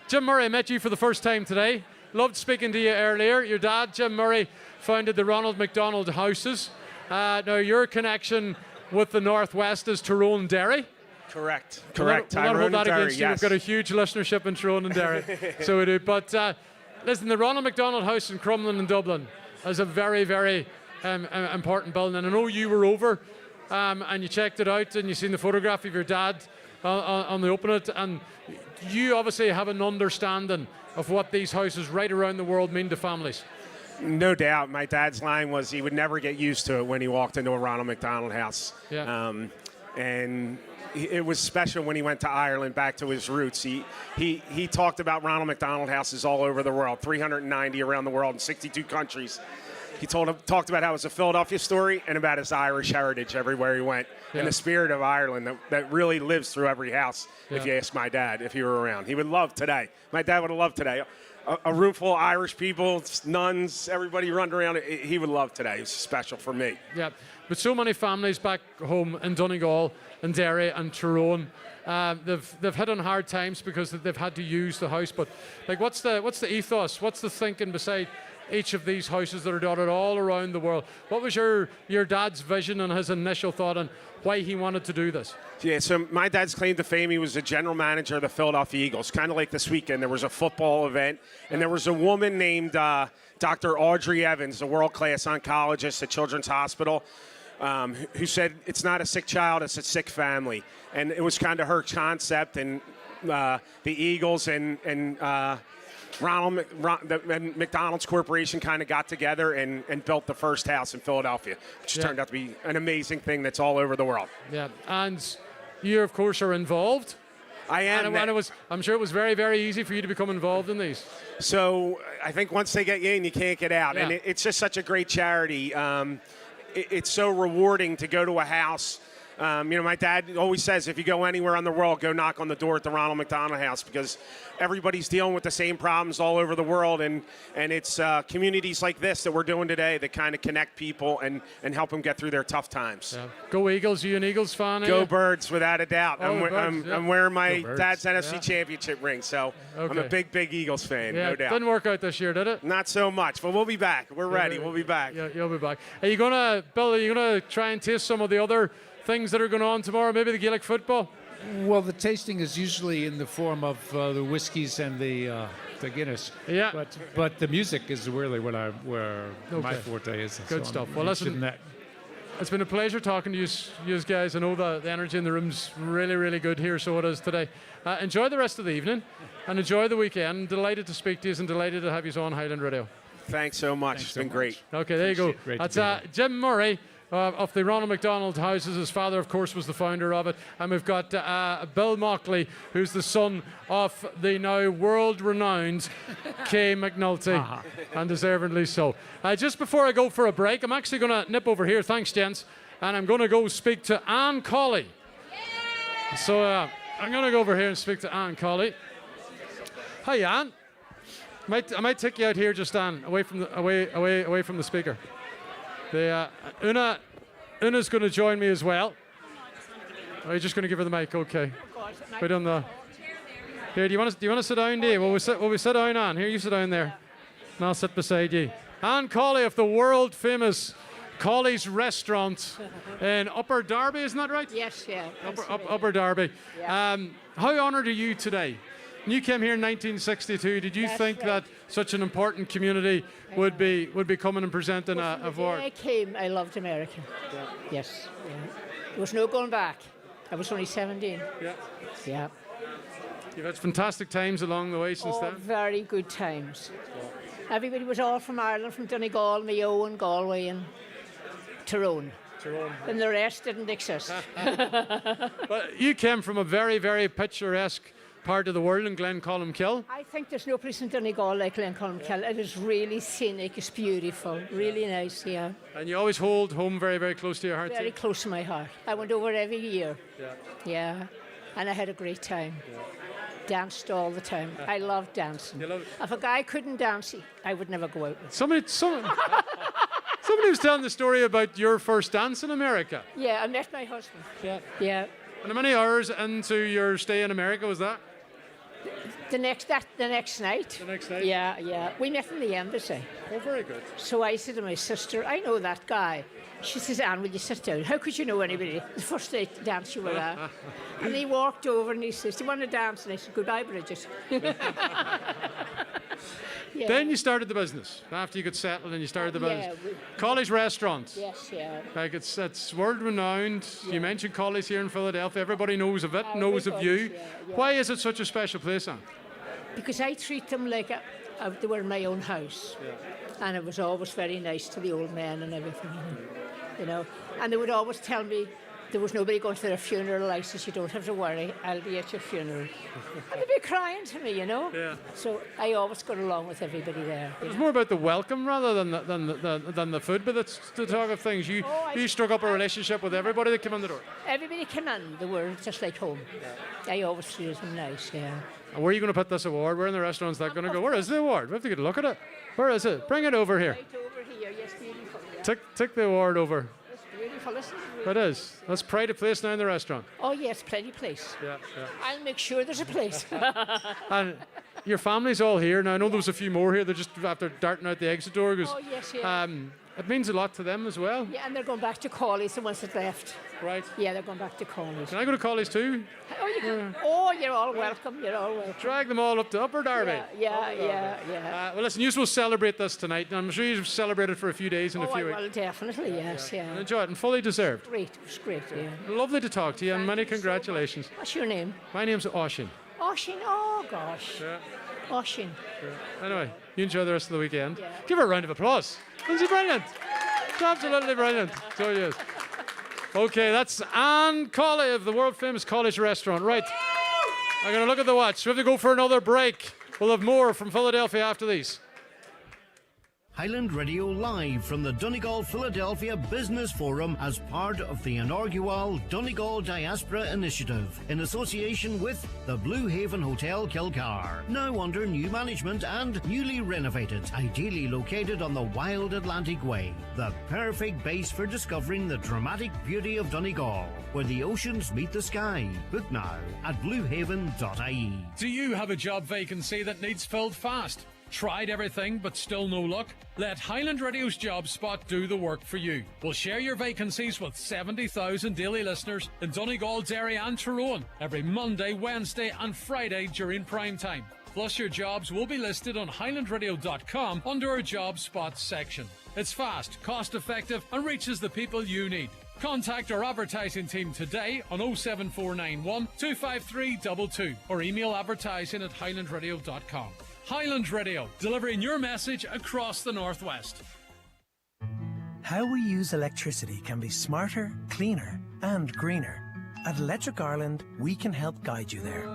Jim Murray, I met you for the first time today. Loved speaking to you earlier. Your dad, Jim Murray, founded the Ronald McDonald Houses. Now, your connection with the Northwest is Tyrone Derry. Correct. We'll not hold that against you. Yes. We've got a huge listenership in Tyrone and Derry. So we do. But listen, the Ronald McDonald House in Crumlin in Dublin is a very, very important building. And I know you were over and you checked it out and you seen the photograph of your dad on the open it. And you obviously have an understanding of what these houses right around the world mean to families. No doubt. My dad's line was he would never get used to it when he walked into a Ronald McDonald House. Yeah. And it was special when he went to Ireland, back to his roots. He talked about Ronald McDonald Houses all over the world, 390 around the world in 62 countries. He talked about how it was a Philadelphia story and about his Irish heritage everywhere he went, and the spirit of Ireland that really lives through every house. If you ask my dad, if he were around, he would love today. My dad would have loved today. A room full of Irish people, nuns, everybody running around. He would love today. It's special for me. Yeah, but so many families back home in Donegal and Derry and Tyrone, they've hit on hard times because they've had to use the house. But like, what's the ethos? What's the thinking beside each of these houses that are dotted all around the world? What was your dad's vision and his initial thought on why he wanted to do this? Yeah, so my dad's claim to fame, he was the general manager of the Philadelphia Eagles. Kind of like this weekend, there was a football event, and there was a woman named Dr. Audrey Evans, a world-class oncologist at Children's Hospital, who said it's not a sick child, it's a sick family. And it was kind of her concept, and the Eagles and McDonald's Corporation kind of got together and built the first house in Philadelphia, which turned out to be an amazing thing that's all over the world. Yeah, and you, of course, are involved. I am. And I'm sure it was very, very easy for you to become involved in these. So I think once they get you in, you can't get out. Yeah. And it's just such a great charity. It's so rewarding to go to a house. My dad always says, if you go anywhere in the world, go knock on the door at the Ronald McDonald House, because everybody's dealing with the same problems all over the world, and it's communities like this that we're doing today that kind of connect people and help them get through their tough times. Yeah. Go Eagles! Are you an Eagles fan? Go Birds, without a doubt. I'm wearing my dad's NFC Yeah. Championship ring, so I'm a big Eagles fan, Yeah, no doubt. Didn't work out this year, did it? Not so much, but we'll be back. We're ready. We'll be back. Yeah, you'll be back. Are you gonna, Bill? Are you gonna try and taste some of the other things that are going on tomorrow? Maybe the Gaelic football. Well, the tasting is usually in the form of the whiskies and the Guinness. Yeah. But the music is really where my Okay. forte is. Good So stuff. I'm Well, interested listen, in that. it's been a pleasure talking to you guys. I know the energy in the room's really, really good here, so it is today. Enjoy the rest of the evening and enjoy the weekend. Delighted to speak to you and delighted to have you on Highland Radio. Thanks so much. It's been great. Okay, there you go. Great to That's be here. Jim Murray of the Ronald McDonald Houses. His father, of course, was the founder of it. And we've got Bill Mockley, who's the son of the now world-renowned Kay McNulty, and deservedly so. Just before I go for a break, I'm actually going to nip over here, thanks, gents, and I'm going to go speak to Anne Colley. So I'm going to go over here and speak to Anne Colley. Hi, Anne. I might take you out here, just Anne, away from the speaker. Una's going to join me as well. Are you just going to give her the mic? Okay. Right on the. Here, do you want to sit down, Dave? Will we sit down, Anne? Here, you sit down there, and I'll sit beside you. Anne Colley of the world famous Colley's Restaurant in Upper Derby, isn't that right? Yes, yeah. Upper Derby. Yeah. How honoured are you today? When you came here in 1962, did you That's think right. that such an important community would be coming and presenting a The award? day I came, I loved America. Yes. Yeah. There was no going back. I was only 17. Yeah. Yeah. You've had fantastic times along the way since All then. very good times. Everybody was all from Ireland, from Donegal, Mayo and Galway and Tyrone. And the rest didn't exist. But you came from a very, very picturesque part of the world in Glencolmkill. I think there's no place in Donegal like Glencolmkill. It is really scenic, it's beautiful, really nice, yeah. And you always hold home very, very close to your heart. Very too. close to my heart. I went over every year. Yeah. Yeah. And I had a great time. danced all the time. I loved dancing. If a guy couldn't dance, I would never go out with him. Somebody was telling the story about your first dance in America. Yeah, I met my husband. Yeah. And how many hours into your stay in America was that? The next night. The next night? Yeah. We met in the embassy. Oh, very good. So I said to my sister, I know that guy. She says, Anne, will you sit down? How could you know anybody? The first dance you were at. And he walked over and he says, do you want to dance? And I said, goodbye, Bridget. Yeah. Then you started the business. After you got settled and you started the business. College restaurant. Yes, yeah. Like it's world renowned. You mentioned College here in Philadelphia. Everybody knows of it, knows of you. Yeah. Why is it such a special place, Anne? Because I treat them like they were in my own house. And it was always very nice to the old men and everything. You know. And they would always tell me, there was nobody going to their funeral. I said, you don't have to worry, I'll be at your funeral. And they'd be crying to me, you know. Yeah. So I always got along with everybody there. It was more about the welcome rather than the food, but that's the talk of things. You struck up a relationship with everybody that came in the door. Everybody came in, they were just like home. I always treated them nice, yeah. And where are you going to put this award? Where in the restaurant's that going to go? Where is the award? We have to get a look at it. Where is it? Bring it over here. Right over here, yes, beautiful. Yeah. Tick the award over. Beautiful, isn't it? It is. That's pride of place now in the restaurant. Oh yes, plenty place. Yeah. I'll make sure there's a place. And your family's all here now. I know there was a few more here. They're just after darting out the exit door. Oh yes, yeah. It means a lot to them as well. Yeah, and they're going back to Cawley's, the ones that left. Right. Yeah, they're going back to Cawley's. Can I go to College too? Oh, you can. Oh, you're all welcome. You're all welcome. Drag them all up to Upper Derby. Yeah. Well, listen, you will celebrate this tonight. I'm sure you've celebrated for a few days and a few weeks. Well, definitely, yes, yeah. And enjoy it, and fully deserved. Great, it was great, yeah. Lovely to talk to you, and many congratulations. What's your name? My name's Oisín. Oisín, oh gosh. Yeah. Oisín. Anyway, you enjoy the rest of the weekend. Yeah. Give her a round of applause. Isn't she brilliant? She's absolutely brilliant. So she is. Okay, that's Anne Colley of the world-famous College Restaurant. Right, I'm going to look at the watch. We have to go for another break. We'll have more from Philadelphia after these. Highland Radio live from the Donegal Philadelphia Business Forum as part of the inaugural Donegal Diaspora Initiative in association with the Blue Haven Hotel Kilcar, now under new management and newly renovated, ideally located on the wild Atlantic Way, the perfect base for discovering the dramatic beauty of Donegal, where the oceans meet the sky. Book now at bluehaven.ie. Do you have a job vacancy that needs filled fast? Tried everything but still no luck? Let Highland Radio's Job Spot do the work for you. We'll share your vacancies with 70,000 daily listeners in Donegal, Derry and Tyrone every Monday, Wednesday and Friday during prime time. Plus your jobs will be listed on highlandradio.com under our Job Spot section. It's fast, cost effective and reaches the people you need. Contact our advertising team today on 07491 25322 or email advertising at highlandradio.com. Highland Radio, delivering your message across the Northwest. How we use electricity can be smarter, cleaner and greener. At Electric Ireland, we can help guide you there.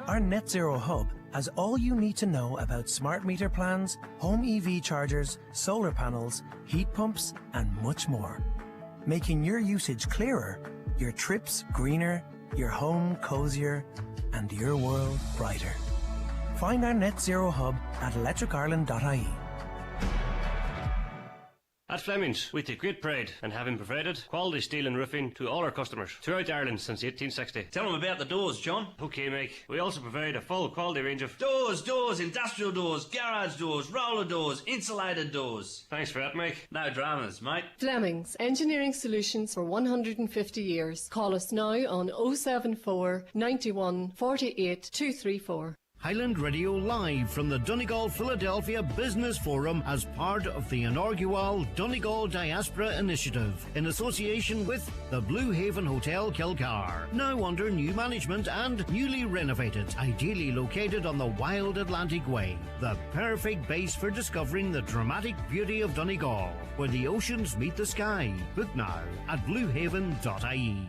Our Net Zero Hub has all you need to know about smart meter plans, home EV chargers, solar panels, heat pumps and much more. Making your usage clearer, your trips greener, your home cozier and your world brighter. Find our Net Zero Hub at electricireland.ie. At Fleming's, we take great pride in having provided quality steel and roofing to all our customers throughout Ireland since 1860. Tell them about the doors, John. OK, Mike. We also provide a full quality range of doors, industrial doors, garage doors, roller doors, insulated doors. Thanks for that, Mike. No dramas, mate. Fleming's, engineering solutions for 150 years. Call us now on 074 91 48 234. Highland Radio live from the Donegal Philadelphia Business Forum as part of the inaugural Donegal Diaspora Initiative in association with the Blue Haven Hotel Kilcar, now under new management and newly renovated, ideally located on the wild Atlantic Way, the perfect base for discovering the dramatic beauty of Donegal, where the oceans meet the sky. Book now at bluehaven.ie.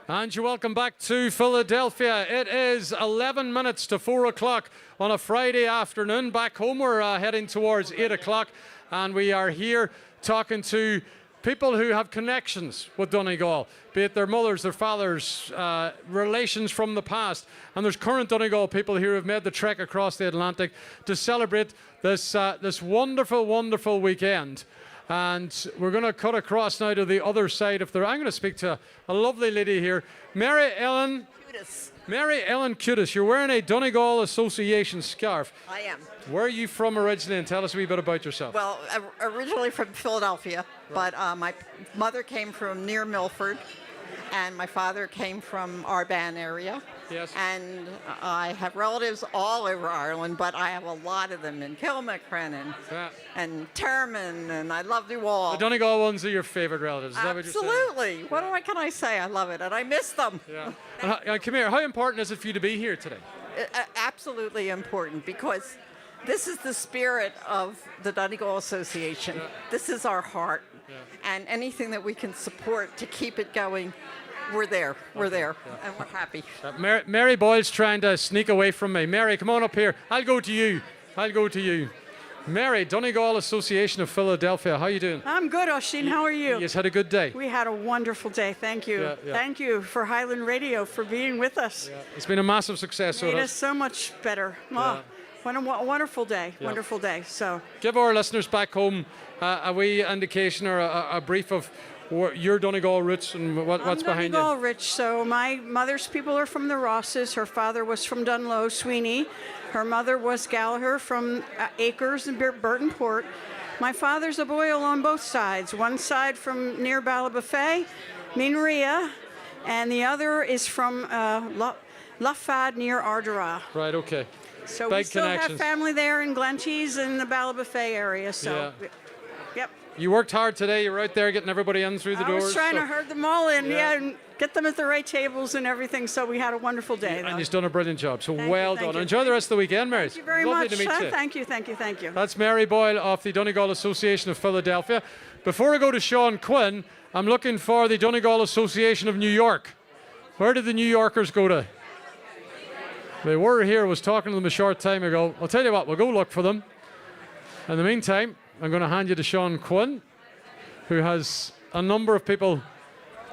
And you're welcome back to Philadelphia. It is 11 minutes to 4 o'clock on a Friday afternoon. Back home, we're heading towards 8 o'clock, and we are here talking to people who have connections with Donegal, be it their mothers, their fathers, relations from the past. And there's current Donegal people here who have made the trek across the Atlantic to celebrate this wonderful, wonderful weekend. And we're going to cut across now to the other side of the... I'm going to speak to a lovely lady here, Mary Ellen. Mary Ellen Cutis, you're wearing a Donegal Association scarf. I am. Where are you from originally, and tell us a wee bit about yourself. Well, originally from Philadelphia, but my mother came from near Milford, and my father came from Arban area. Yes. And I have relatives all over Ireland, but I have a lot of them in Kilmacrennan and Termon, and I love New Wall. The Donegal ones are your favourite relatives, is that what you're saying? Absolutely. What can I say? I love it, and I miss them. Yeah. And come here, how important is it for you to be here today? Absolutely important, because this is the spirit of the Donegal Association. Yeah. This is our heart. Yeah. And anything that we can support to keep it going, we're there. We're there. Yeah. And we're happy. Mary Boyle's trying to sneak away from me. Mary, come on up here. I'll go to you. Mary, Donegal Association of Philadelphia. How are you doing? I'm good, Oisin. How are you? Yes, had a good day. We had a wonderful day. Thank you. Yeah, yeah. Thank you for Highland Radio for being with us. Yeah. It's been a massive success. Made us so much better. Yeah. What a wonderful day. Yeah. Wonderful day. So give our listeners back home a wee indication or a brief of your Donegal roots and what's behind you. Donegal rich. So my mother's people are from the Rosses. Her father was from Dunlow, Sweeney. Her mother was Gallagher from Acres and Burton Port. My father's a Boyle on both sides. One side from near Ballabafay, Minria, and the other is from Lafad near Ardara. Right, okay. So Big we still connections. have family there in Glentees and the Ballabafay area. So, Yeah. Yep. You worked hard today. You were out there getting everybody in through the doors. I was trying to so- herd them all in, Yeah. and get them at the right tables and everything. So we had a wonderful day. And you've done a brilliant job. So Thank well you, thank done. you. Enjoy the rest of the weekend, Mary. Thank you very Lovely much. to meet you. Thank you, thank you, thank you. That's Mary Boyle of the Donegal Association of Philadelphia. Before I go to Sean Quinn, I'm looking for the Donegal Association of New York. Where did the New Yorkers go to? They were here. I was talking to them a short time ago. I'll tell you what, we'll go look for them. In the meantime, I'm going to hand you to Sean Quinn, who has a number of people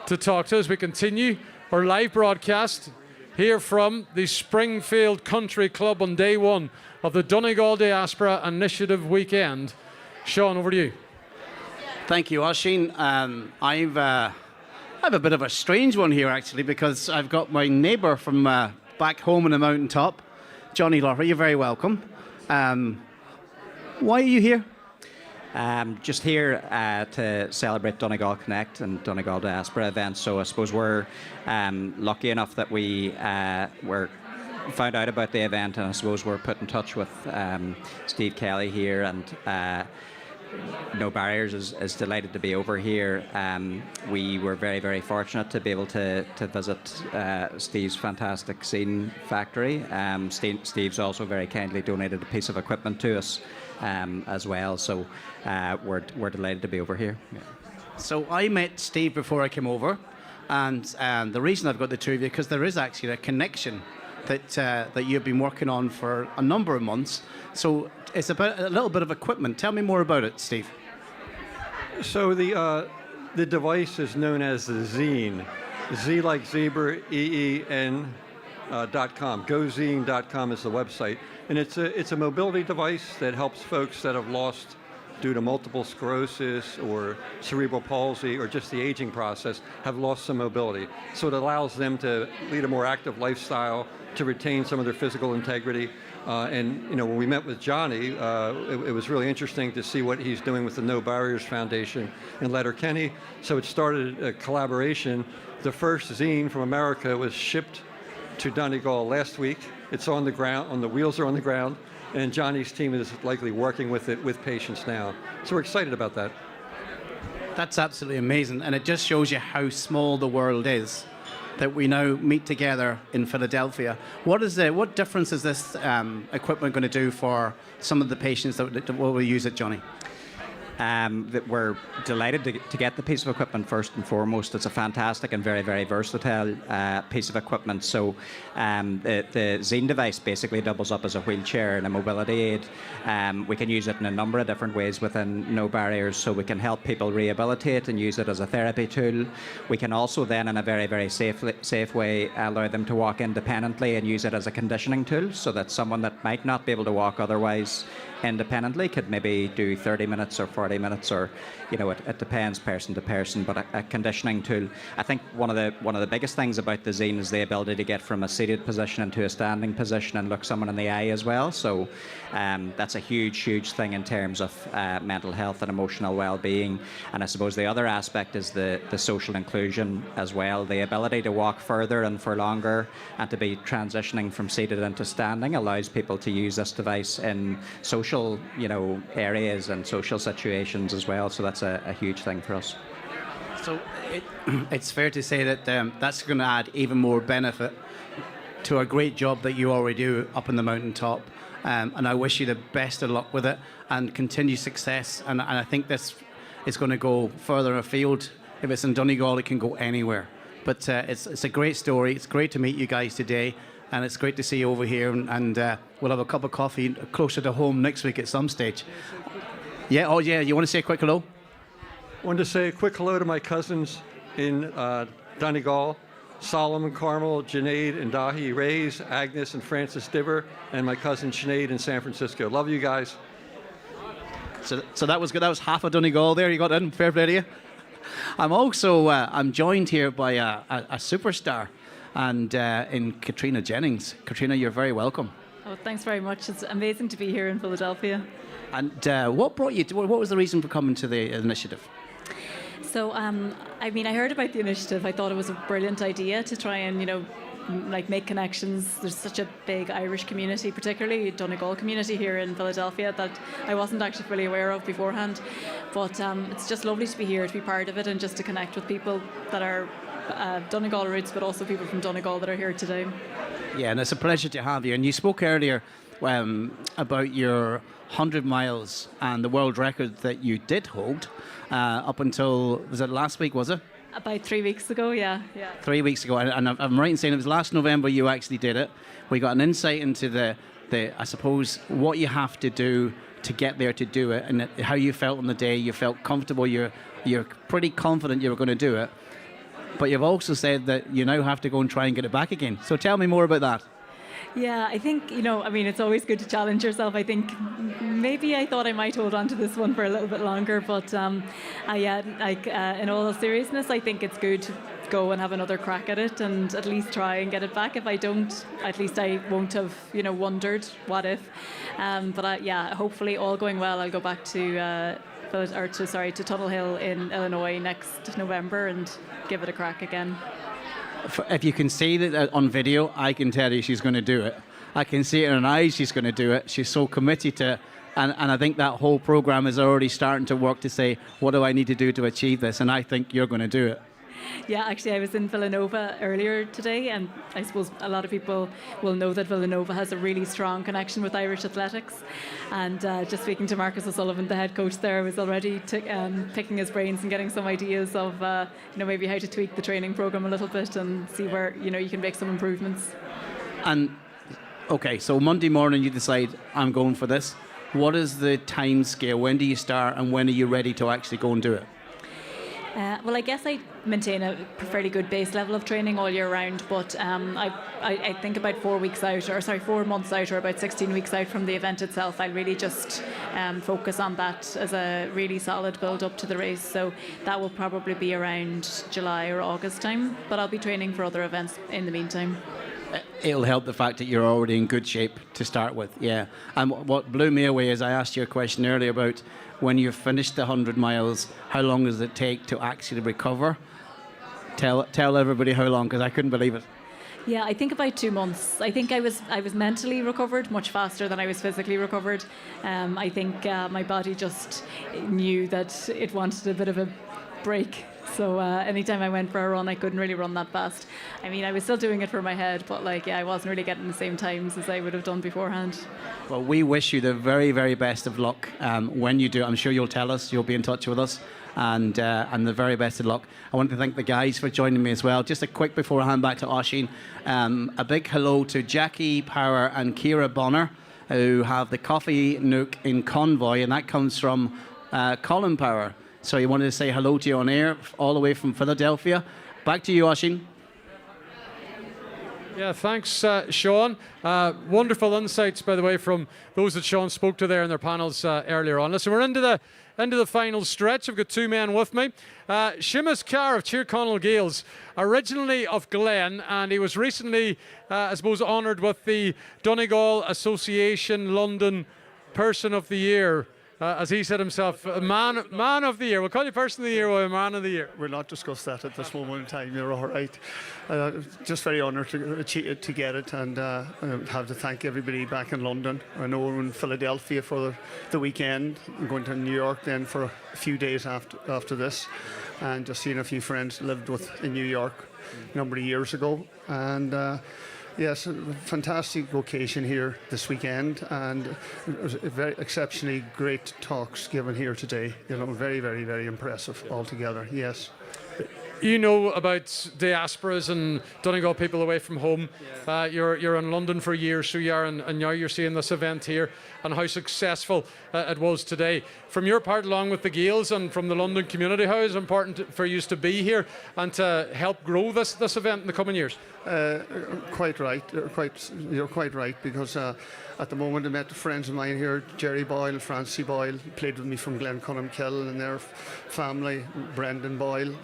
to talk to as we continue our live broadcast here from the Springfield Country Club on day one of the Donegal Diaspora Initiative Weekend. Sean, over to you. Thank you, Oisin. I've a bit of a strange one here, actually, because I've got my neighbour from back home on the mountaintop, Johnny Lougher. You're very welcome. Why are you here? Just here to celebrate Donegal Connect and Donegal Diaspora events. So I suppose we're lucky enough that we were found out about the event, and I suppose we're put in touch with Steve Kelly here, and No Barriers is delighted to be over here. We were very, very fortunate to be able to visit Steve's fantastic zine factory. Steve's also very kindly donated a piece of equipment to us as well. So we're delighted to be over here. Yeah. So I met Steve before I came over, and the reason I've got the two of you, because there is actually a connection that you've been working on for a number of months. So it's about a little bit of equipment. Tell me more about it, Steve. So the device is known as the zine. Z like zebra, EEN.com. GoZine.com is the website, and it's a mobility device that helps folks that have lost due to multiple sclerosis or cerebral palsy or just the aging process have lost some mobility. So it allows them to lead a more active lifestyle, to retain some of their physical integrity. And when we met with Johnny, it was really interesting to see what he's doing with the No Barriers Foundation in Letterkenny. So it started a collaboration. The first zine from America was shipped to Donegal last week. It's on the ground, the wheels are on the ground, and Johnny's team is likely working with it with patients now. So we're excited about that. That's absolutely amazing, and it just shows you how small the world is, that we now meet together in Philadelphia. What difference is this equipment going to do for some of the patients that will use it, Johnny? that we're delighted to get the piece of equipment first and foremost. It's a fantastic and very, very versatile piece of equipment. So the Zine device basically doubles up as a wheelchair and a mobility aid. We can use it in a number of different ways within No Barriers, so we can help people rehabilitate and use it as a therapy tool. We can also then, in a very, very safe way, allow them to walk independently and use it as a conditioning tool, so that someone that might not be able to walk otherwise independently could maybe do 30 minutes or 40 minutes, or it depends person to person, but a conditioning tool. I think one of the biggest things about the Zine is the ability to get from a seated position into a standing position and look someone in the eye as well. So that's a huge thing in terms of mental health and emotional well-being. And I suppose the other aspect is the social inclusion as well. The ability to walk further and for longer and to be transitioning from seated into standing allows people to use this device in social areas and social situations as well. So that's a huge thing for us. So it's fair to say that that's going to add even more benefit to a great job that you already do up on the mountaintop. And I wish you the best of luck with it and continued success. And I think this is going to go further afield. If it's in Donegal, it can go anywhere. But it's a great story. It's great to meet you guys today. And it's great to see you over here. And we'll have a cup of coffee closer to home next week at some stage. Yeah, oh yeah, you want to say a quick hello? I wanted to say a quick hello to my cousins in Donegal, Solomon, Carmel, Junaid, and Dahi, Reyes, Agnes, and Francis Diver, and my cousin Sinead in San Francisco. Love you guys. So that was good. That was half of Donegal there. You got in. Fair play to you. I'm also I'm joined here by a superstar, and in Katrina Jennings. Katrina, you're very welcome. Oh, thanks very much. It's amazing to be here in Philadelphia. And what brought you? What was the reason for coming to the initiative? So, I heard about the initiative. I thought it was a brilliant idea to try and, make connections. There's such a big Irish community, particularly Donegal community here in Philadelphia, that I wasn't actually fully aware of beforehand. But it's just lovely to be here, to be part of it, and just to connect with people that are Donegal roots, but also people from Donegal that are here today. Yeah, and it's a pleasure to have you. And you spoke earlier about your 100 miles and the world record that you did hold up until, was it last week, was it? About 3 weeks ago, yeah. 3 weeks ago, and I'm right in saying it was last November you actually did it. We got an insight into the I suppose, what you have to do to get there to do it, and how you felt on the day. You felt comfortable, you're pretty confident you were going to do it, but you've also said that you now have to go and try and get it back again. So tell me more about that. Yeah, I think, it's always good to challenge yourself. I think maybe I thought I might hold on to this one for a little bit longer, but in all seriousness, I think it's good to go and have another crack at it and at least try and get it back. If I don't, at least I won't have, wondered what if. But hopefully all going well, I'll go back to Tunnel Hill in Illinois next November and give it a crack again. If you can see that on video, I can tell you she's going to do it. I can see it in her eyes, she's going to do it. She's so committed to it. And I think that whole program is already starting to work to say, what do I need to do to achieve this? And I think you're going to do it. Yeah, actually, I was in Villanova earlier today, and I suppose a lot of people will know that Villanova has a really strong connection with Irish athletics. And just speaking to Marcus O'Sullivan, the head coach there, was already picking his brains and getting some ideas of, maybe how to tweak the training program a little bit and see where, you can make some improvements. And, okay, so Monday morning you decide, I'm going for this. What is the time scale? When do you start, and when are you ready to actually go and do it? Well, I guess I maintain a fairly good base level of training all year round, but I think about 4 months out, or about 16 weeks out from the event itself, I'll really just focus on that as a really solid build up to the race. So that will probably be around July or August time, but I'll be training for other events in the meantime. It'll help the fact that you're already in good shape to start with, yeah. And what blew me away is I asked you a question earlier about when you've finished the 100 miles, how long does it take to actually recover? Tell everybody how long, because I couldn't believe it. Yeah, I think about 2 months. I think I was mentally recovered much faster than I was physically recovered. I think my body just knew that it wanted a bit of a break So anytime I went for a run, I couldn't really run that fast. I mean, I was still doing it for my head, but like, yeah, I wasn't really getting the same times as I would have done beforehand. Well, we wish you the very, very best of luck when you do. I'm sure you'll tell us. You'll be in touch with us. And the very best of luck. I want to thank the guys for joining me as well. Just a quick before I hand back to Oisín, a big hello to Jackie Power and Ciara Bonner, who have the Coffee Nook in Convoy, and that comes from Colin Power. So he wanted to say hello to you on air, all the way from Philadelphia. Back to you, Oisín. Yeah, thanks, Sean. Wonderful insights, by the way, from those that Sean spoke to there in their panels earlier on. Listen, we're into the final stretch. I've got two men with me. Seamus Carr of Tyrconnell Gales, originally of Glen, and he was recently, I suppose, honoured with the Donegal Association London Person of the Year. As he said himself, man of the year. We'll call you Person of the Year or Man of the Year. We'll not discuss that at this moment in time. You're all right. Just very honoured to get it, and have to thank everybody back in London. I know we're in Philadelphia for the weekend. I'm going to New York then for a few days after this, and just seeing a few friends lived with in New York a number of years ago, and. Yes, a fantastic location here this weekend, and it was a very exceptionally great talks given here today. You know, very, very, very impressive altogether. Yes. You know about diasporas and Donegal people away from home. You're in London for years, so you are, and now you're seeing this event here and how successful it was today. From your part, along with the Gales and from the London community, how is it important for you to be here and to help grow this event in the coming years? Quite right. You're quite right, because at the moment I met friends of mine here, Jerry Boyle, Francie Boyle, played with me from Glenconham-Kill, and their family, Brendan Boyle,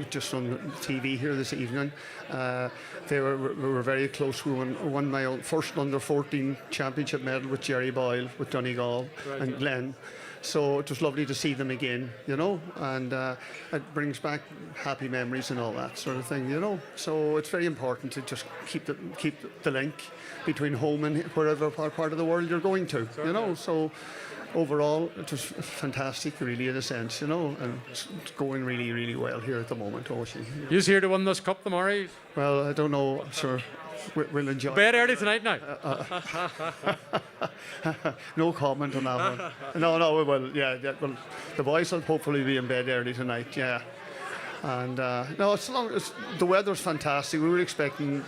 just on TV here this evening. We were very close. We won my own first under-14 championship medal with Jerry Boyle, with Donegal and Glen. So it was lovely to see them again, you know, and it brings back happy memories and all that sort of thing, you know. So it's very important to just keep the link between home and wherever part of the world you're going to, you know. So overall, it was fantastic, really, in a sense, you know, and it's going really, really well here at the moment, Oisín. You're here to win this cup tomorrow? Well, I don't know, sir. We'll enjoy. Bed early tonight now. No comment on that one. No, well, yeah, well, the boys will hopefully be in bed early tonight, yeah. And no, the weather's fantastic. We were expecting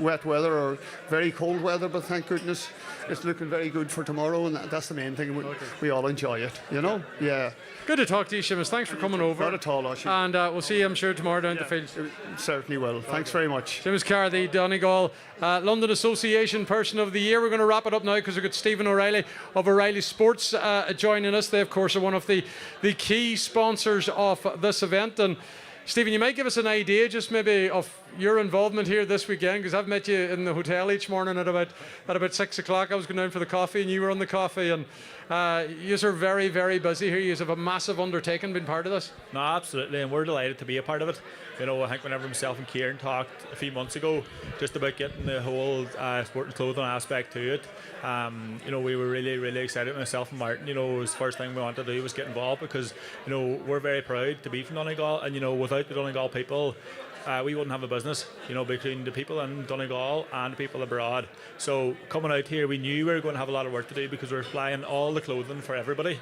wet weather or very cold weather, but thank goodness it's looking very good for tomorrow, and that's the main thing. We all enjoy it, you know? Yeah. Good to talk to you, Seamus. Thanks for coming over. Not at all, Oisín. And we'll see you, I'm sure, tomorrow down the field. Certainly will. Thanks very much. Seamus Carr, the Donegal London Association Person of the Year. We're going to wrap it up now because we've got Stephen O'Reilly of O'Reilly Sports joining us. They, of course, are one of the key sponsors of this event. And Stephen, you might give us an idea just maybe of your involvement here this weekend, because I've met you in the hotel each morning at about 6 o'clock. I was going down for the coffee and you were on the coffee, and you are very, very busy here. You have a massive undertaking being part of this. No, absolutely, and we're delighted to be a part of it. You know, I think whenever myself and Kieran talked a few months ago just about getting the whole sport and clothing aspect to it, you know, we were really, really excited. Myself and Martin, you know, it was the first thing we wanted to do was get involved, because, you know, we're very proud to be from Donegal, and, you know, without the Donegal people, we wouldn't have a business, you know, between the people in Donegal and the people abroad. So coming out here, we knew we were going to have a lot of work to do, because we're supplying all the clothing for everybody,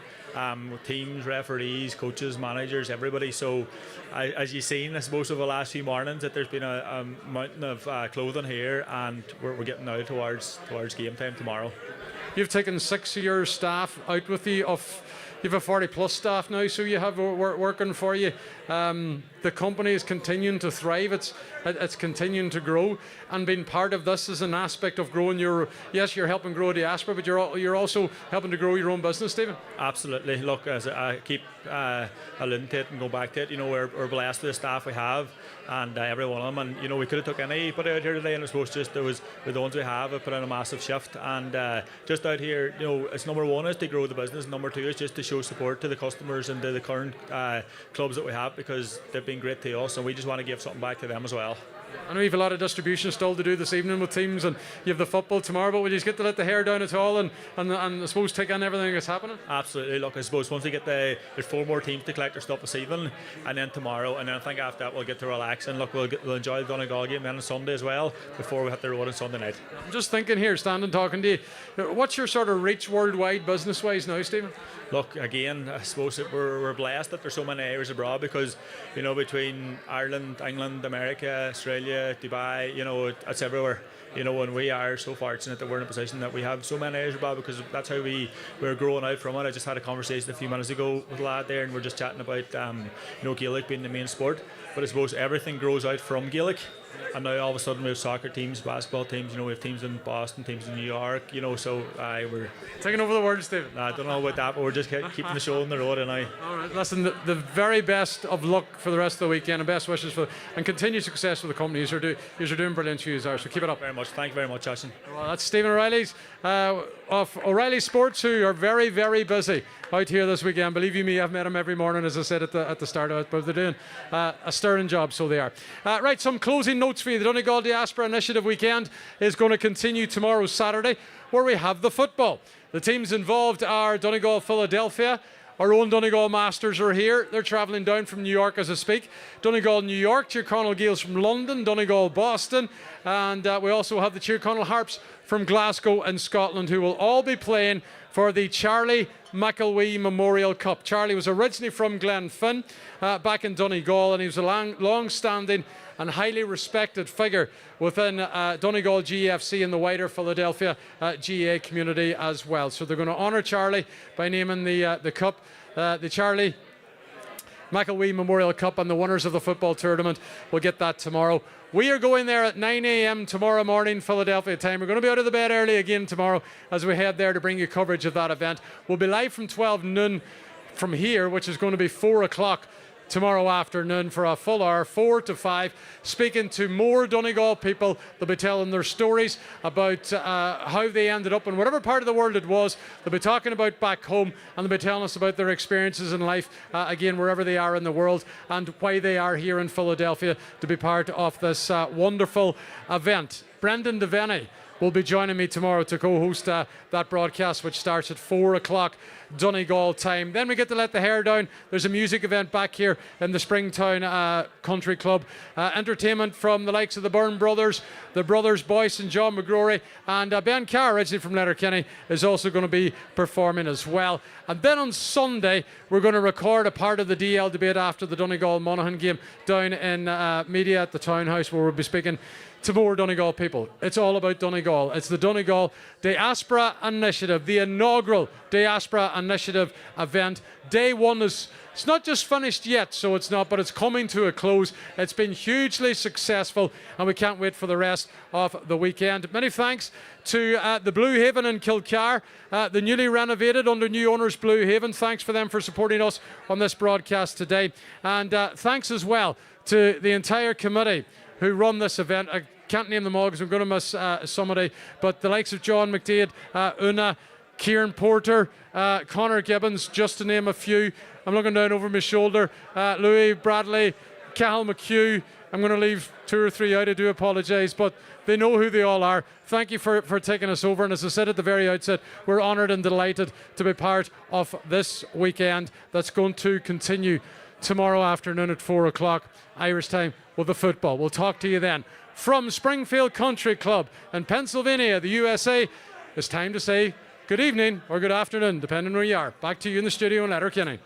with teams, referees, coaches, managers, everybody. So as you've seen, I suppose, over the last few mornings, that there's been a mountain of clothing here, and we're getting now towards game time tomorrow. You've taken 6 of your staff out with you. You have a 40+ staff now, so you have working for you. The company is continuing to thrive. It's continuing to grow, and being part of this is an aspect of growing you're helping grow Diaspora, but you're also helping to grow your own business, Stephen. Absolutely. Look, as I keep alluding to it and go back to it, you know, we're blessed with the staff we have, and every one of them. And, you know, we could have took anybody out here today, and I suppose just with the ones we have put in a massive shift. And just out here, you know, it's number one is to grow the business. Number two is just to show support to the customers and to the current clubs that we have, because they've been great to us, and we just want to give something back to them as well. I know you have a lot of distribution still to do this evening with teams, and you have the football tomorrow, but will you just get to let the hair down at all and I suppose take on everything that's happening? Absolutely. Look, I suppose once we get there's 4 more teams to collect their stuff this evening, and then tomorrow, and then I think after that we'll get to relax, and look, we'll enjoy the Donegal game then on Sunday as well before we hit the road on Sunday night. I'm just thinking here, standing talking to you, what's your sort of reach worldwide business-wise now, Stephen? Look, again, I suppose that we're blessed that there's so many areas abroad, because, you know, between Ireland, England, America, Australia, Dubai, you know, it's everywhere. You know, and we are so fortunate that we're in a position that we have so many areas abroad, because that's how we're growing out from it. I just had a conversation a few minutes ago with a lad there, and we're just chatting about, you know, Gaelic being the main sport. But I suppose everything grows out from Gaelic. And now all of a sudden we have soccer teams, basketball teams, you know, we have teams in Boston, teams in New York, you know, so we're taking over the world, Stephen. I don't know about that, but we're just keeping the show on the road. And all right, listen, the very best of luck for the rest of the weekend, and best wishes for and continued success for the company. You're doing brilliant, you are, so keep it up. Very much. Thank you very much, Jason. Well, that's Stephen O'Reilly's of O'Reilly Sports, who are very, very busy out here this weekend. Believe you me, I've met them every morning, as I said at the start of it, but they're doing a stirring job, so they are. Right, some closing notes for you. The Donegal Diaspora Initiative weekend is going to continue tomorrow, Saturday, where we have the football. The teams involved are Donegal Philadelphia. Our own Donegal Masters are here. They're travelling down from New York as I speak. Donegal New York, Tyrconnell Gaels from London, Donegal Boston, and we also have the Tyrconnell Harps from Glasgow and Scotland, who will all be playing for the Charlie McElwee Memorial Cup. Charlie was originally from Glenfin, back in Donegal, and he was a long-standing and highly respected figure within Donegal GFC and the wider Philadelphia GA community as well. So they're going to honour Charlie by naming the cup the Charlie McElwee Memorial Cup, and the winners of the football tournament will get that tomorrow. We are going there at 9 a.m. tomorrow morning, Philadelphia time. We're going to be out of the bed early again tomorrow as we head there to bring you coverage of that event. We'll be live from 12 noon from here, which is going to be 4 o'clock tomorrow afternoon for a full hour, 4 to 5, speaking to more Donegal people. They'll be telling their stories about how they ended up in whatever part of the world it was. They'll be talking about back home, and they'll be telling us about their experiences in life, again, wherever they are in the world, and why they are here in Philadelphia to be part of this wonderful event. Brendan Devaney will be joining me tomorrow to co-host that broadcast, which starts at 4 o'clock Donegal time. Then we get to let the hair down. There's a music event back here in the Springtown Country Club. Entertainment from the likes of the Byrne Brothers, the Brothers Boyce and John McGrory, and Ben Carr, originally from Letterkenny, is also going to be performing as well. And then on Sunday, we're going to record a part of the DL debate after the Donegal-Monaghan game down in Media at the Townhouse, where we'll be speaking to more Donegal people. It's all about Donegal. It's the Donegal Diaspora Initiative, the inaugural Diaspora Initiative event. Day one it's not just finished yet, so it's not, but it's coming to a close. It's been hugely successful, and we can't wait for the rest of the weekend. Many thanks to the Blue Haven in Kilcar, the newly renovated under new owners Blue Haven. Thanks for them for supporting us on this broadcast today. And thanks as well to the entire committee who run this event. I can't name them all because I'm going to miss somebody, but the likes of John McDade, Una, Kieran Porter, Connor Gibbons, just to name a few. I'm looking down over my shoulder. Louis Bradley, Cahill McHugh. I'm going to leave 2 or 3 out. I do apologise, but they know who they all are. Thank you for taking us over. And as I said at the very outset, we're honoured and delighted to be part of this weekend that's going to continue tomorrow afternoon at 4 o'clock Irish time with the football. We'll talk to you then. From Springfield Country Club in Pennsylvania, the USA, it's time to say good evening or good afternoon, depending where you are. Back to you in the studio in Letterkenny.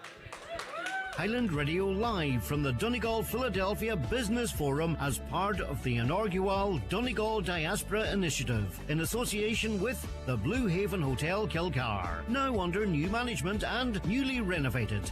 Highland Radio live from the Donegal Philadelphia Business Forum as part of the inaugural Donegal Diaspora Initiative in association with the Blue Haven Hotel Kilcar, now under new management and newly renovated.